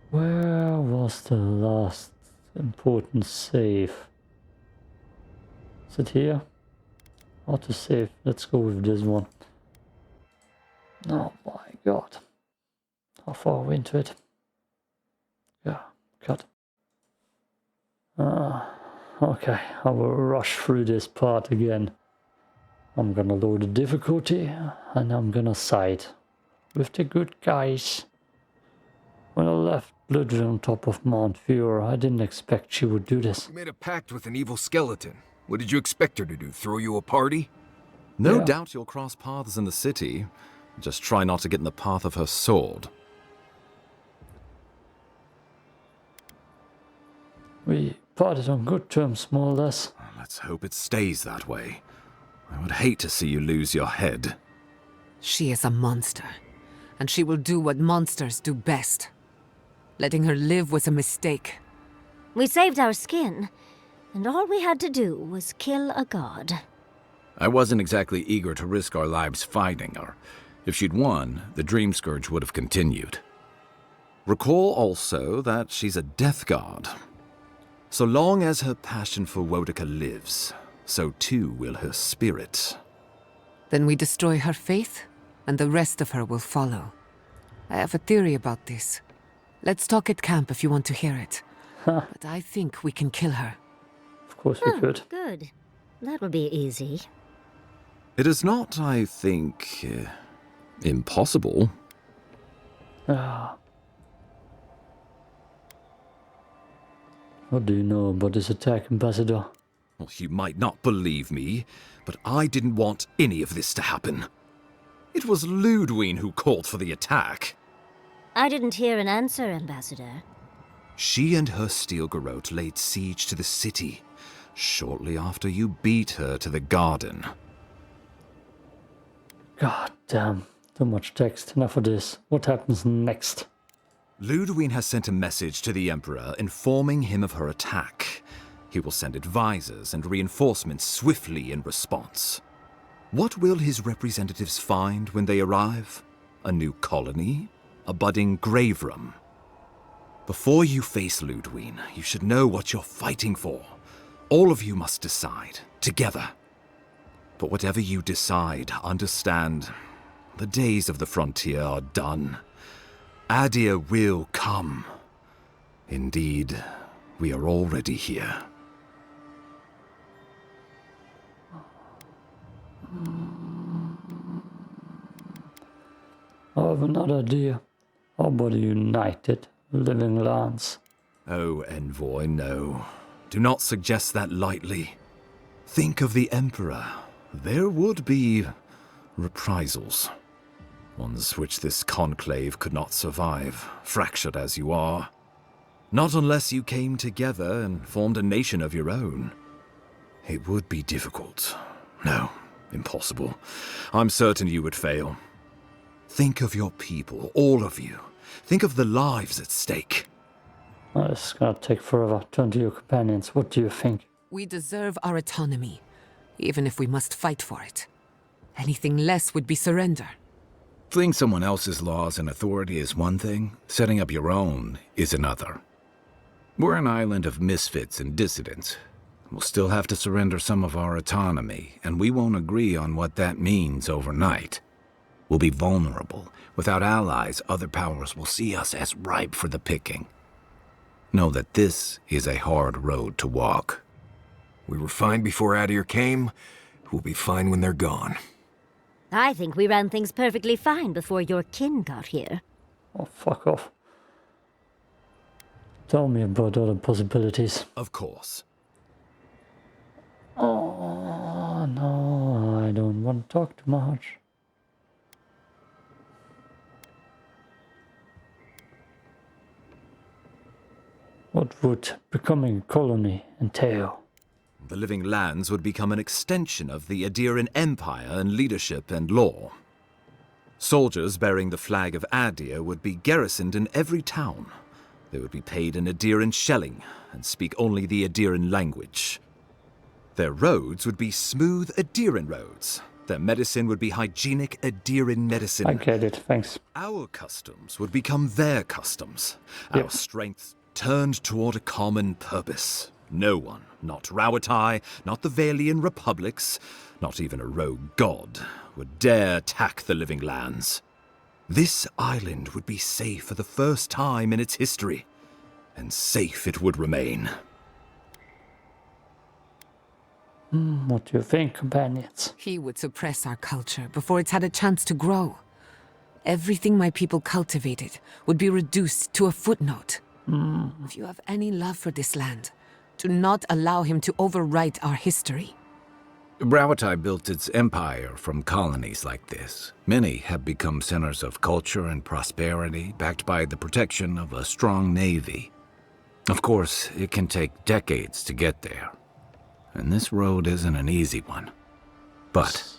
Where was the last important save? Is it here? How to save? Let's go with this one. Oh my god. How far are we into it? Yeah, cut. Okay, I will rush through this part again. I'm gonna lower the difficulty and I'm gonna side with the good guys. When I left Lödwyn on top of Mount Fear, I didn't expect she would do this. You made a pact with an evil skeleton. What did you expect her to do, throw you a party? No Yeah. doubt you'll cross paths in the city. Just try not to get in the path of her sword. We parted on good terms, more or less. Let's hope it stays that way. I would hate to see you lose your head. She is a monster, and she will do what monsters do best. Letting her live was a mistake. We saved our skin, and all we had to do was kill a god. I wasn't exactly eager to risk our lives fighting her. If she'd won, the Dream Scourge would have continued. Recall also that she's a death guard. So long as her passion for Wodeka lives, so too will her spirit. Then we destroy her faith, and the rest of her will follow. I have a theory about this. Let's talk at camp if you want to hear it. But I think we can kill her. Of course we could. Good. That will be easy. It is not, I think, impossible. Ah. What do you know about this attack, Ambassador? Well, you might not believe me, but I didn't want any of this to happen. It was Lödwyn who called for the attack. I didn't hear an answer, Ambassador. She and her steel garrote laid siege to the city shortly after you beat her to the garden. God damn, too much text. Enough of this. What happens next? Lödwyn has sent a message to the Emperor informing him of her attack. He will send advisors and reinforcements swiftly in response. What will his representatives find when they arrive? A new colony? A budding grave room? Before you face Lödwyn, you should know what you're fighting for. All of you must decide, together. But whatever you decide, understand, the days of the frontier are done. Adir will come. Indeed, we are already here. I have another idea. How about a united living lands? Oh, Envoy, no. Do not suggest that lightly. Think of the Emperor. There would be reprisals. Ones which this conclave could not survive, fractured as you are. Not unless you came together and formed a nation of your own. It would be difficult. No, impossible. I'm certain you would fail. Think of your people, all of you. Think of the lives at stake. Oh, this is gonna take forever. Turn to your companions. What do you think? We deserve our autonomy, even if we must fight for it. Anything less would be surrender. Fleeing someone else's laws and authority is one thing, setting up your own is another. We're an island of misfits and dissidents. We'll still have to surrender some of our autonomy, and we won't agree on what that means overnight. We'll be vulnerable. Without allies, other powers will see us as ripe for the picking. Know that this is a hard road to walk. We were fine before Adir came. We'll be fine when they're gone. I think we ran things perfectly fine before your kin got here. Oh, fuck off. Tell me about other possibilities. Of course. Oh, no, I don't want to talk too much. What would becoming a colony entail? The Living Lands would become an extension of the Adiran Empire in leadership and law. Soldiers bearing the flag of Adir would be garrisoned in every town. They would be paid in Adiran shelling and speak only the Adiran language. Their roads would be smooth Adiran roads. Their medicine would be hygienic Adiran medicine. I get it, thanks. Our customs would become their customs. Our strength turned toward a common purpose. No one, not Rawatai, not the Valian republics, not even a rogue god, would dare attack the Living Lands. This island would be safe for the first time in its history, and safe it would remain. What do you think, companions? He would suppress our culture before it's had a chance to grow. Everything my people cultivated would be reduced to a footnote. If you have any love for this land, do not allow him to overwrite our history. Brawatai built its empire from colonies like this. Many have become centers of culture and prosperity, backed by the protection of a strong navy. Of course, it can take decades to get there. And this road isn't an easy one. But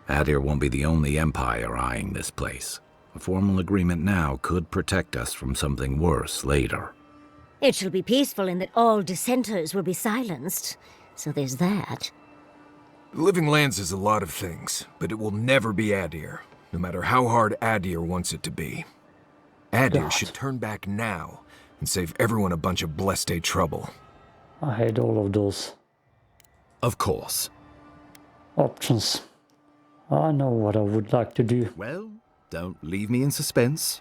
Adir won't be the only empire eyeing this place. A formal agreement now could protect us from something worse later. It shall be peaceful in that all dissenters will be silenced. So there's that. Living Lands is a lot of things, but it will never be Adir, no matter how hard Adir wants it to be. Adir should turn back now and save everyone a bunch of blessed day trouble. I hate all of those. Of course. Options. I know what I would like to do. Well, don't leave me in suspense.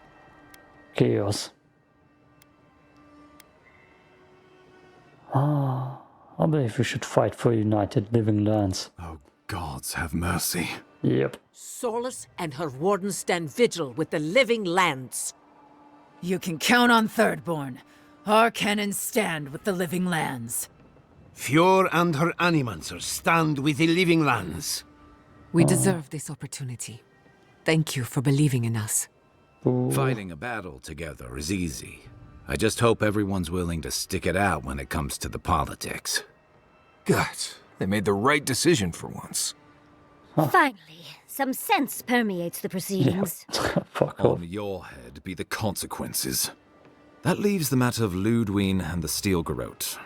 Chaos. I believe we should fight for United Living Lands. Oh, gods have mercy. Yep. Sorlus and her wardens stand vigil with the Living Lands. You can count on Thirdborn. Our cannons stand with the Living Lands. Fjord and her animancers stand with the Living Lands. We deserve this opportunity. Thank you for believing in us. Fighting a battle together is easy. I just hope everyone's willing to stick it out when it comes to the politics. God, they made the right decision for once. Finally, some sense permeates the proceedings. Fuck off. On your head be the consequences. That leaves the matter of Lödwyn and the Steel Garrote.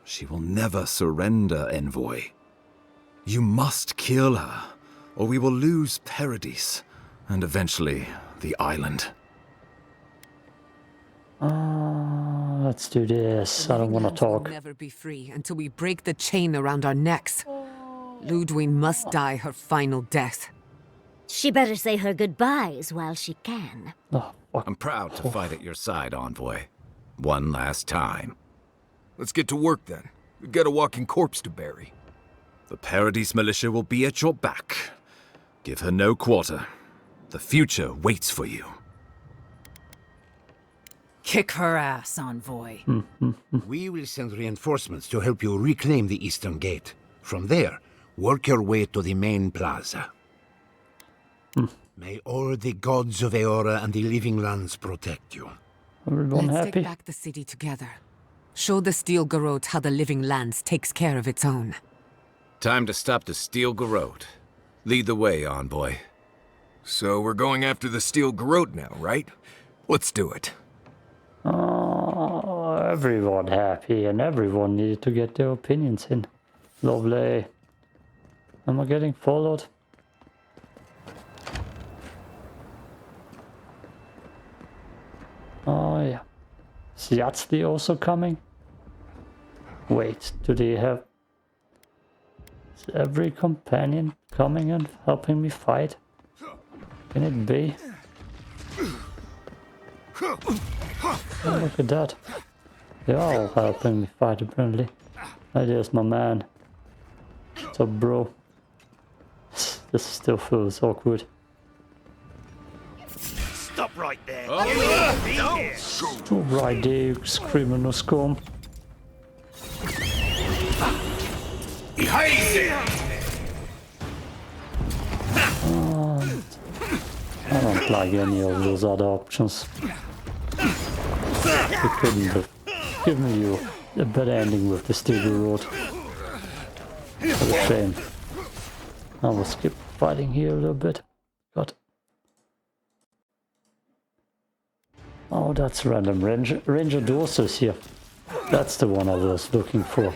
She will never surrender, Envoy. You must kill her, or we will lose Paradise, and eventually the island. Let's do this. I don't want to talk. We'll never be free until we break the chain around our necks. Lödwyn must die her final death. She better say her goodbyes while she can. I'm proud to fight at your side, Envoy. One last time. Let's get to work then. We've got a walking corpse to bury. The Paradise militia will be at your back. Give her no quarter. The future waits for you. Kick her ass, Envoy. We will send reinforcements to help you reclaim the Eastern Gate. From there, work your way to the main plaza. May all the gods of Eora and the Living Lands protect you. Everyone Let's happy? take back the city together. Show the Steel Garrote how the Living Lands takes care of its own. Time to stop the Steel Garrote. Lead the way, Envoy. So we're going after the Steel Garrote now, right? Let's do it. Everyone happy and everyone needed to get their opinions in. Lovely. Am I getting followed? Oh yeah. Is Yatsli also coming? Wait, do they have... Is every companion coming and helping me fight? Can it be? Oh, look at that. They're all helping me fight apparently. Oh, there's my man. What's up, bro? This still feels awkward. Stop right there. Stop right there, you screaming no scum. I don't like any of those other options. You couldn't have given you a better ending with the Steel Garrote. What a shame. I will skip fighting here a little bit. God. Oh, that's random. Ranger Dorser's here. That's the one I was looking for.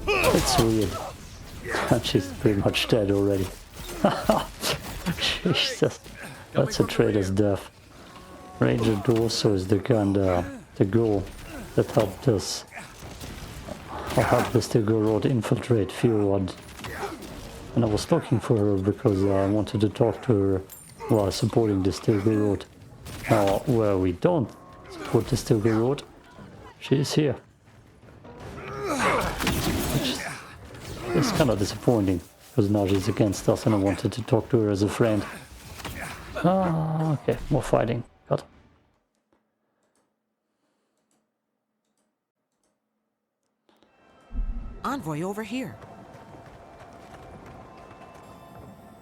It's weird. And she's pretty much dead already. Jesus. That's a traitor's death. Ranger Dorso is the gun, the goal that helped us. Or helped us to go to infiltrate Fjord. And I was looking for her because I wanted to talk to her while supporting the Steel Garrote. Now, where we don't support the Steel Garrote, she is here. kind of disappointing, because now she's against us and I wanted to talk to her as a friend. Ah, okay, more fighting. Got it. Envoy over here.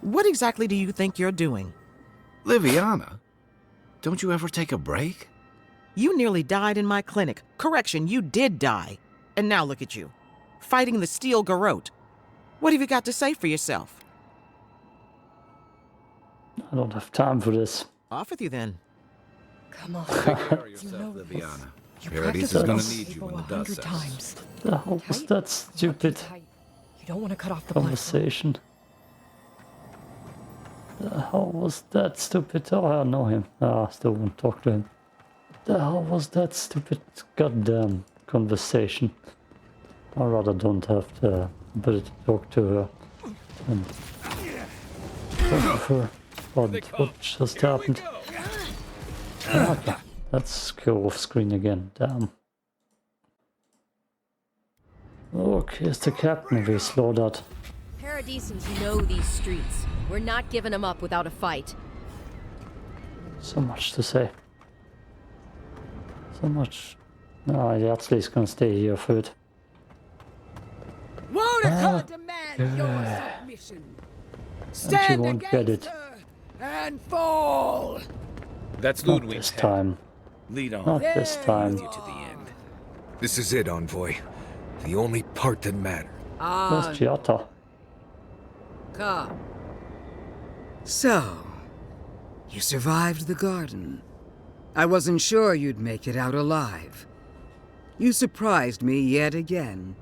What exactly do you think you're doing? Liviana, don't you ever take a break? You nearly died in my clinic. Correction, you did die. And now look at you, fighting the Steel Garrote. What have you got to say for yourself? I don't have time for this. Off with you then. Come on. Take care of yourself, Liviana. Paradise is gonna need you when the dust settles. The hell was that stupid You don't want to cut off the conversation? The hell was that stupid? Oh, I know him. Ah, I still won't talk to him. The hell was that stupid goddamn conversation? I rather don't have the ability to talk to her and talk with her about what just happened. Okay, let's go off screen again. Damn. Look, here's the captain we slaughtered. Paradisans know these streets. We're not giving them up without a fight. So much to say. So much. No, Yatzli's gonna stay here for it. Wodaka demands your submission. And she won't get it. And fall. That's Not Lödwyn's this head. time. Lead on. Not this time. You to the end. This is it, Envoy. The only part that matters. Where's Giata? Come. So, you survived the garden. I wasn't sure you'd make it out alive. You surprised me yet again.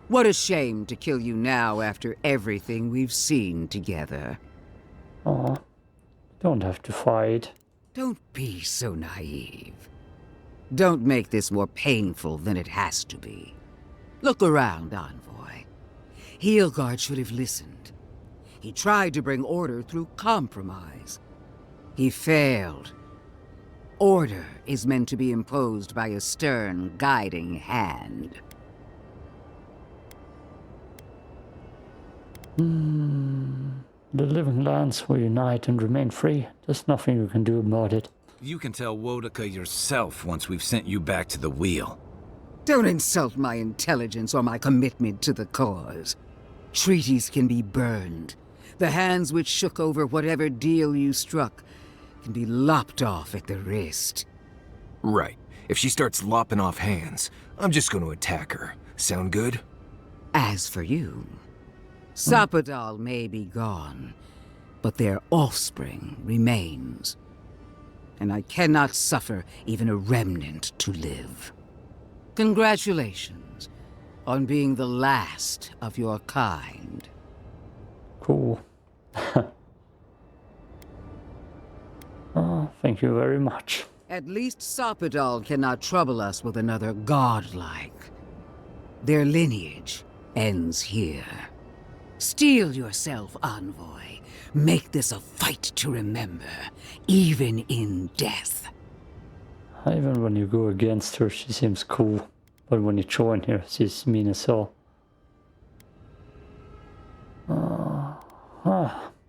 What a shame to kill you now after everything we've seen together. Aw, don't have to fight. Don't be so naive. Don't make this more painful than it has to be. Look around, Envoy. Heelguard should have listened. He tried to bring order through compromise. He failed. Order is meant to be imposed by a stern, guiding hand. The living lands will unite and remain free. There's nothing you can do about it. You can tell Wodaka yourself once we've sent you back to the wheel. Don't insult my intelligence or my commitment to the cause. Treaties can be burned. The hands which shook over whatever deal you struck can be lopped off at the wrist. Right. If she starts lopping off hands, I'm just going to attack her. Sound good? As for you, Sapadal may be gone, but their offspring remains. And I cannot suffer even a remnant to live. Congratulations on being the last of your kind. Cool. Oh, thank you very much. At least Sapadal cannot trouble us with another godlike. Their lineage ends here. Steel yourself, Envoy. Make this a fight to remember, even in death. Even when you go against her, she seems cool. But when you join her, she's mean as hell.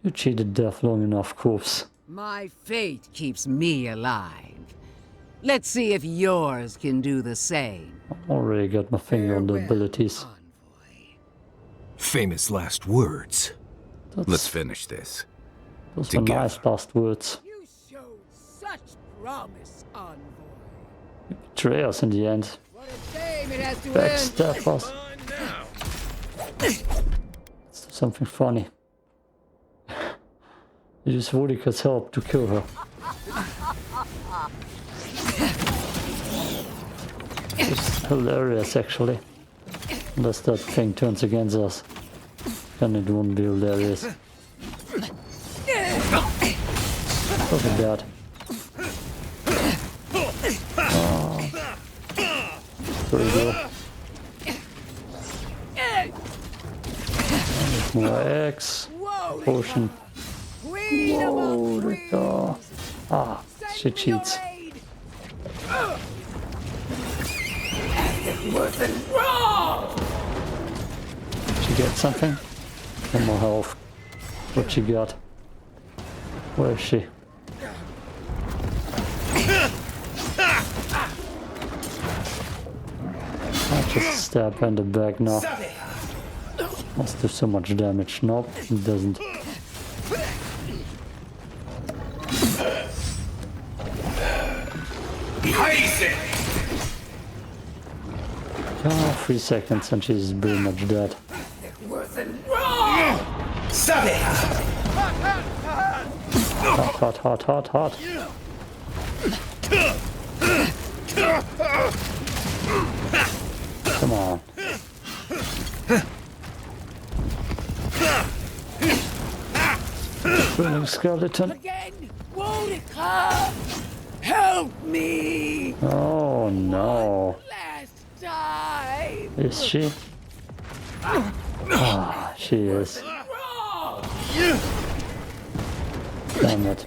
You cheated death long enough, corpse. My fate keeps me alive. Let's see if yours can do the same. Already got my finger on the abilities. Famous last words. Let's finish this. Those were nice last words. You showed such promise, Envoy. You betray us in the end. What a shame it has to Backstab us. Let's do something funny. Use Vodika's help to kill her. It's hilarious, actually. Unless that thing turns against us, then it won't be hilarious. Look at that. There we go. More X. Potion. Whoa, the door. Ah, she cheats. She get something? No more health. What you got? Where is she? I just stab her in the back now. Must do so much damage. Nope, it doesn't. Oh, 3 seconds and she's pretty much dead. Hot, hot, hot, hot, hot. Come on. Burning skeleton. Help me! Oh no. Last time! Is she? Ah, she is. Damn it.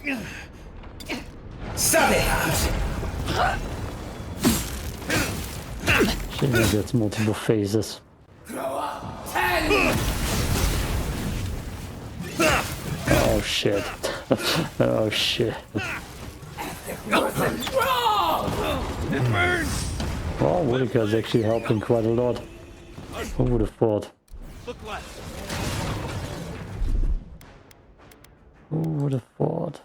She gets multiple phases. Oh shit. Oh shit. Well, Whitaker's actually helping quite a lot. Who would have thought? Who would have thought?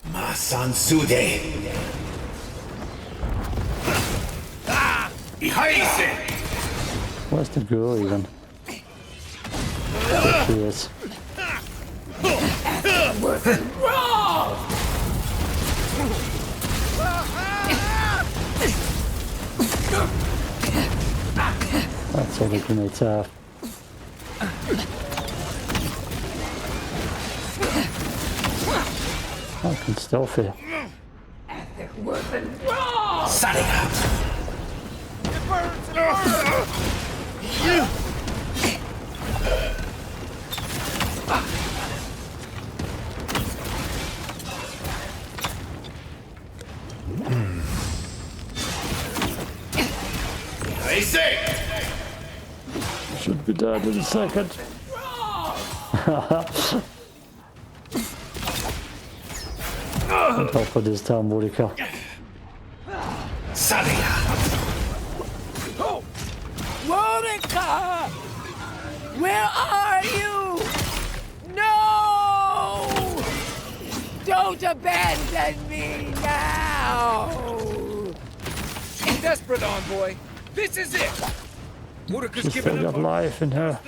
Where's the girl even? There she is. That's all the grenades have. I can stealth here. Should be dead in a second. Don't help for this time, Whitaker. Monica! Where are you? No! Don't abandon me now! Desperate, envoy. This is it. Whitaker's She's still got life in her.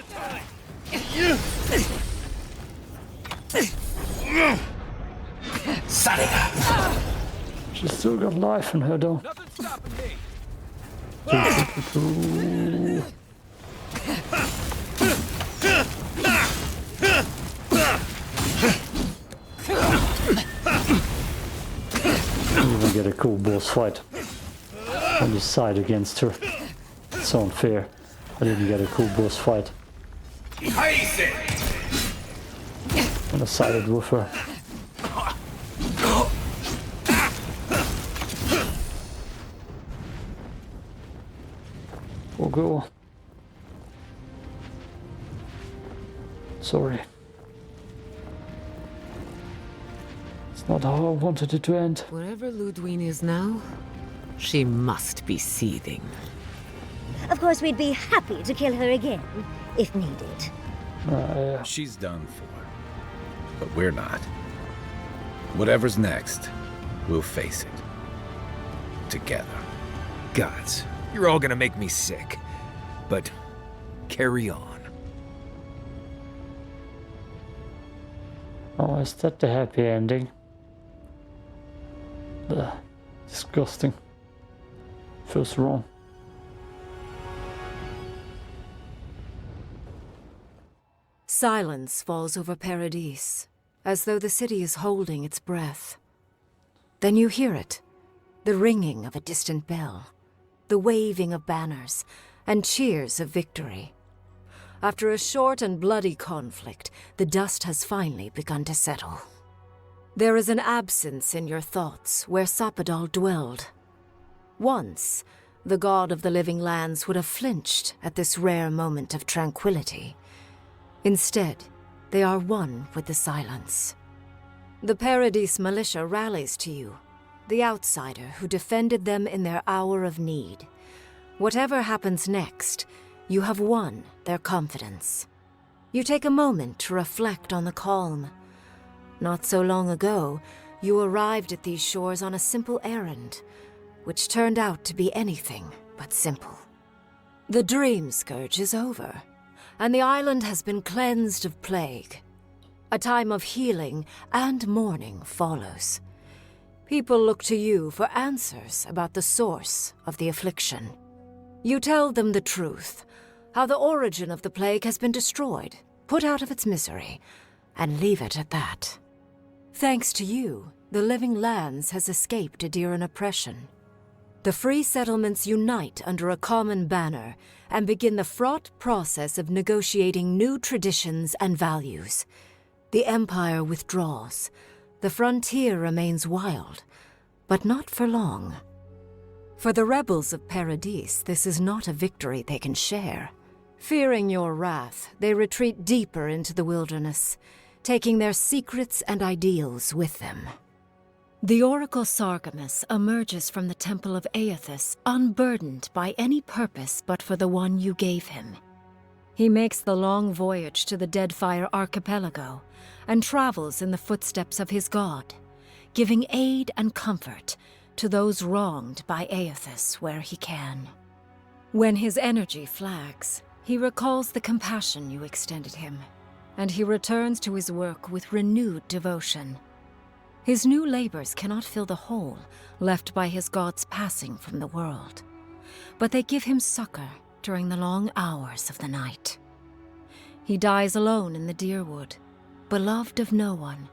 She's still got life in her though. Nothing's stopping me. You even get a cool boss fight when you side against her. It's so unfair. I didn't get a cool boss fight when I sided with her. We'll go. Sorry. It's not how I wanted it to end. Wherever Lödwyn is now, she must be seething. Of course, we'd be happy to kill her again, if needed. Yeah. She's done for. But we're not. Whatever's next, we'll face it. Together. Gods, you're all gonna make me sick. But carry on. Oh, is that the happy ending? Ugh, disgusting. Feels wrong. Silence falls over Paradise, as though the city is holding its breath. Then you hear it, the ringing of a distant bell, the waving of banners, and cheers of victory. After a short and bloody conflict, the dust has finally begun to settle. There is an absence in your thoughts where Sapadal dwelled. Once, the god of the living lands would have flinched at this rare moment of tranquility. Instead, they are one with the silence. The Paradise militia rallies to you, the outsider who defended them in their hour of need. Whatever happens next, you have won their confidence. You take a moment to reflect on the calm. Not so long ago, you arrived at these shores on a simple errand, which turned out to be anything but simple. The Dream Scourge is over, and the island has been cleansed of plague. A time of healing and mourning follows. People look to you for answers about the source of the affliction. You tell them the truth, how the origin of the plague has been destroyed, put out of its misery, and leave it at that. Thanks to you, the Living Lands has escaped Adiran oppression. The free settlements unite under a common banner and begin the fraught process of negotiating new traditions and values. The Empire withdraws. The frontier remains wild, but not for long. For the rebels of Paradise, this is not a victory they can share. Fearing your wrath, they retreat deeper into the wilderness, taking their secrets and ideals with them. The Oracle Sargamus emerges from the Temple of Aethys, unburdened by any purpose but for the one you gave him. He makes the long voyage to the Deadfire Archipelago and travels in the footsteps of his god, giving aid and comfort to those wronged by Aethys where he can. When his energy flags, he recalls the compassion you extended him, and he returns to his work with renewed devotion. His new labors cannot fill the hole left by his god's passing from the world, but they give him succor during the long hours of the night. He dies alone in the Deerwood, beloved of no one,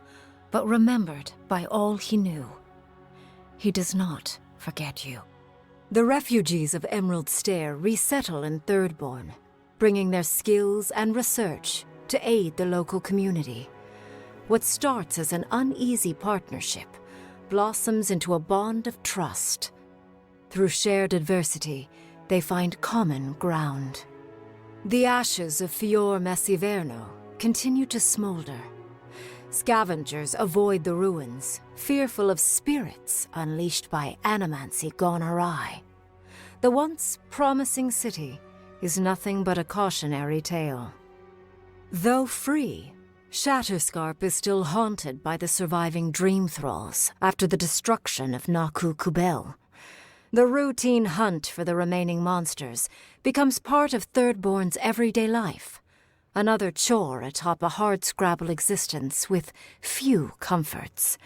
but remembered by all he knew. He does not forget you. The refugees of Emerald Stair resettle in Thirdborn, bringing their skills and research to aid the local community. What starts as an uneasy partnership blossoms into a bond of trust. Through shared adversity, they find common ground. The ashes of Fior Messiverno continue to smolder. Scavengers avoid the ruins, fearful of spirits unleashed by animancy gone awry. The once promising city is nothing but a cautionary tale. Though free, Shatterscarp is still haunted by the surviving dream thralls after the destruction of Naku Kubel. The routine hunt for the remaining monsters becomes part of Thirdborn's everyday life, another chore atop a hardscrabble existence with few comforts.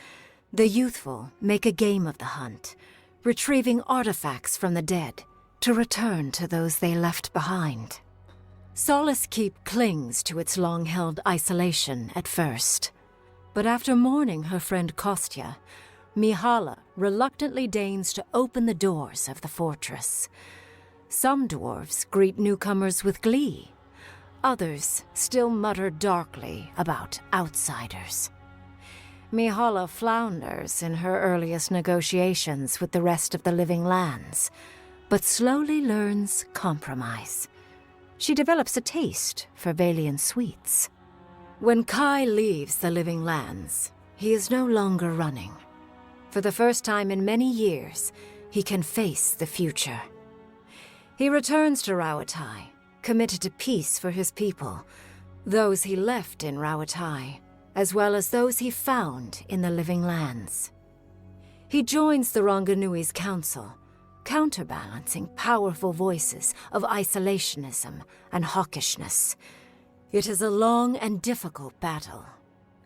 The youthful make a game of the hunt, retrieving artifacts from the dead to return to those they left behind. Solace Keep clings to its long-held isolation at first, but after mourning her friend Kostya, Mihala reluctantly deigns to open the doors of the fortress. Some dwarves greet newcomers with glee. Others still mutter darkly about outsiders. Mihala flounders in her earliest negotiations with the rest of the Living Lands, but slowly learns compromise. She develops a taste for Valian sweets. When Kai leaves the Living Lands, he is no longer running. For the first time in many years, he can face the future. He returns to Rauatai, committed to peace for his people, those he left in Rauatai, as well as those he found in the Living Lands. He joins the Ronganui's council, counterbalancing powerful voices of isolationism and hawkishness. It is a long and difficult battle,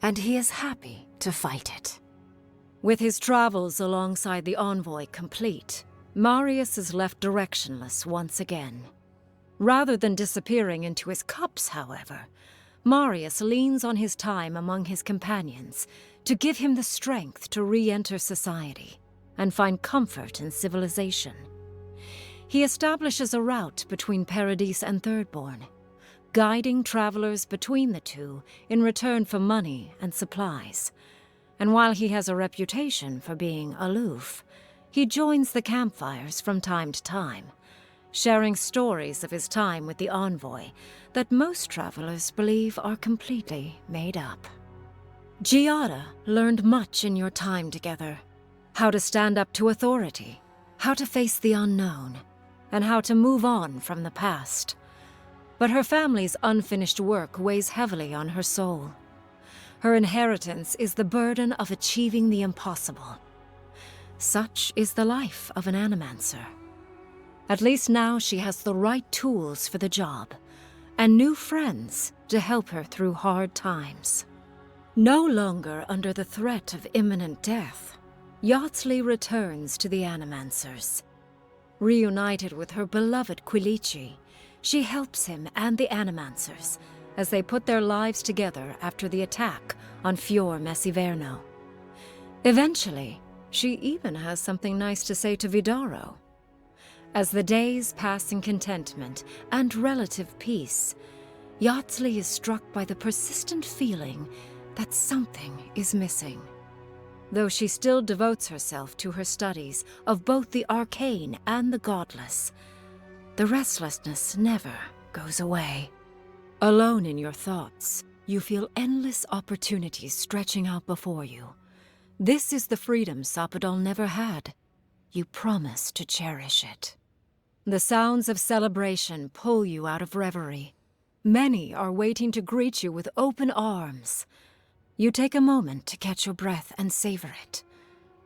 and he is happy to fight it. With his travels alongside the envoy complete, Marius is left directionless once again. Rather than disappearing into his cups, however, Marius leans on his time among his companions to give him the strength to re-enter society and find comfort in civilization. He establishes a route between Paradise and Thirdborn, guiding travelers between the two in return for money and supplies. And while he has a reputation for being aloof, he joins the campfires from time to time, sharing stories of his time with the envoy that most travelers believe are completely made up. Giada learned much in your time together. How to stand up to authority, how to face the unknown, and how to move on from the past. But her family's unfinished work weighs heavily on her soul. Her inheritance is the burden of achieving the impossible. Such is the life of an animancer. At least now she has the right tools for the job, and new friends to help her through hard times. No longer under the threat of imminent death, Yardsley returns to the Animancers. Reunited with her beloved Quilici, she helps him and the Animancers as they put their lives together after the attack on Fior Messiverno. Eventually, she even has something nice to say to Vidaro. As the days pass in contentment and relative peace, Yardsley is struck by the persistent feeling that something is missing. Though she still devotes herself to her studies of both the arcane and the godless, the restlessness never goes away. Alone in your thoughts, you feel endless opportunities stretching out before you. This is the freedom Sapadol never had. You promise to cherish it. The sounds of celebration pull you out of reverie. Many are waiting to greet you with open arms. You take a moment to catch your breath and savor it,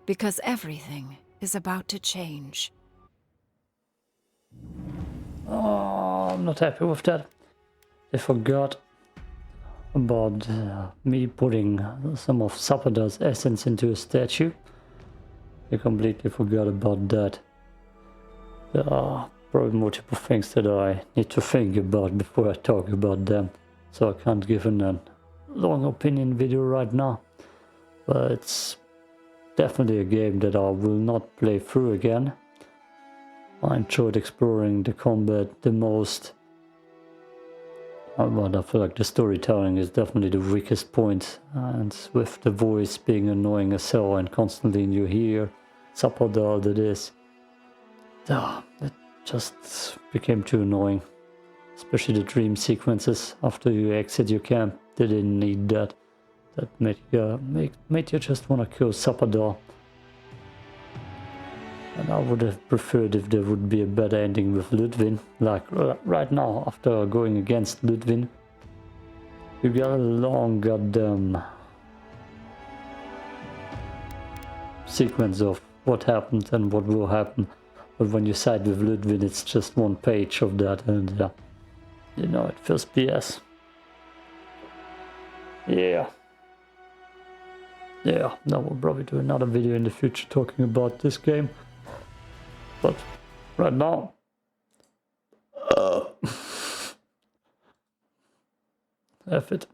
because everything is about to change. Oh, I'm not happy with that. They forgot about me putting some of Sapador's essence into a statue. They completely forgot about that. There are probably multiple things that I need to think about before I talk about them, so I can't give a long opinion video right now. But it's definitely a game that I will not play through again. I enjoyed exploring the combat the most, but I feel like the storytelling is definitely the weakest point, and with the voice being annoying as hell and constantly in your ear, Sapador that is, it just became too annoying. Especially the dream sequences after you exit your camp, they didn't need that. That made you just want to kill Sapador. And I would have preferred if there would be a better ending with Lödwyn. Like right now, after going against Lödwyn, you got a long goddamn sequence of what happened and what will happen. But when you side with Lödwyn, it's just one page of that, and you know, it feels BS. Yeah, I will probably do another video in the future talking about this game. But right now, F it.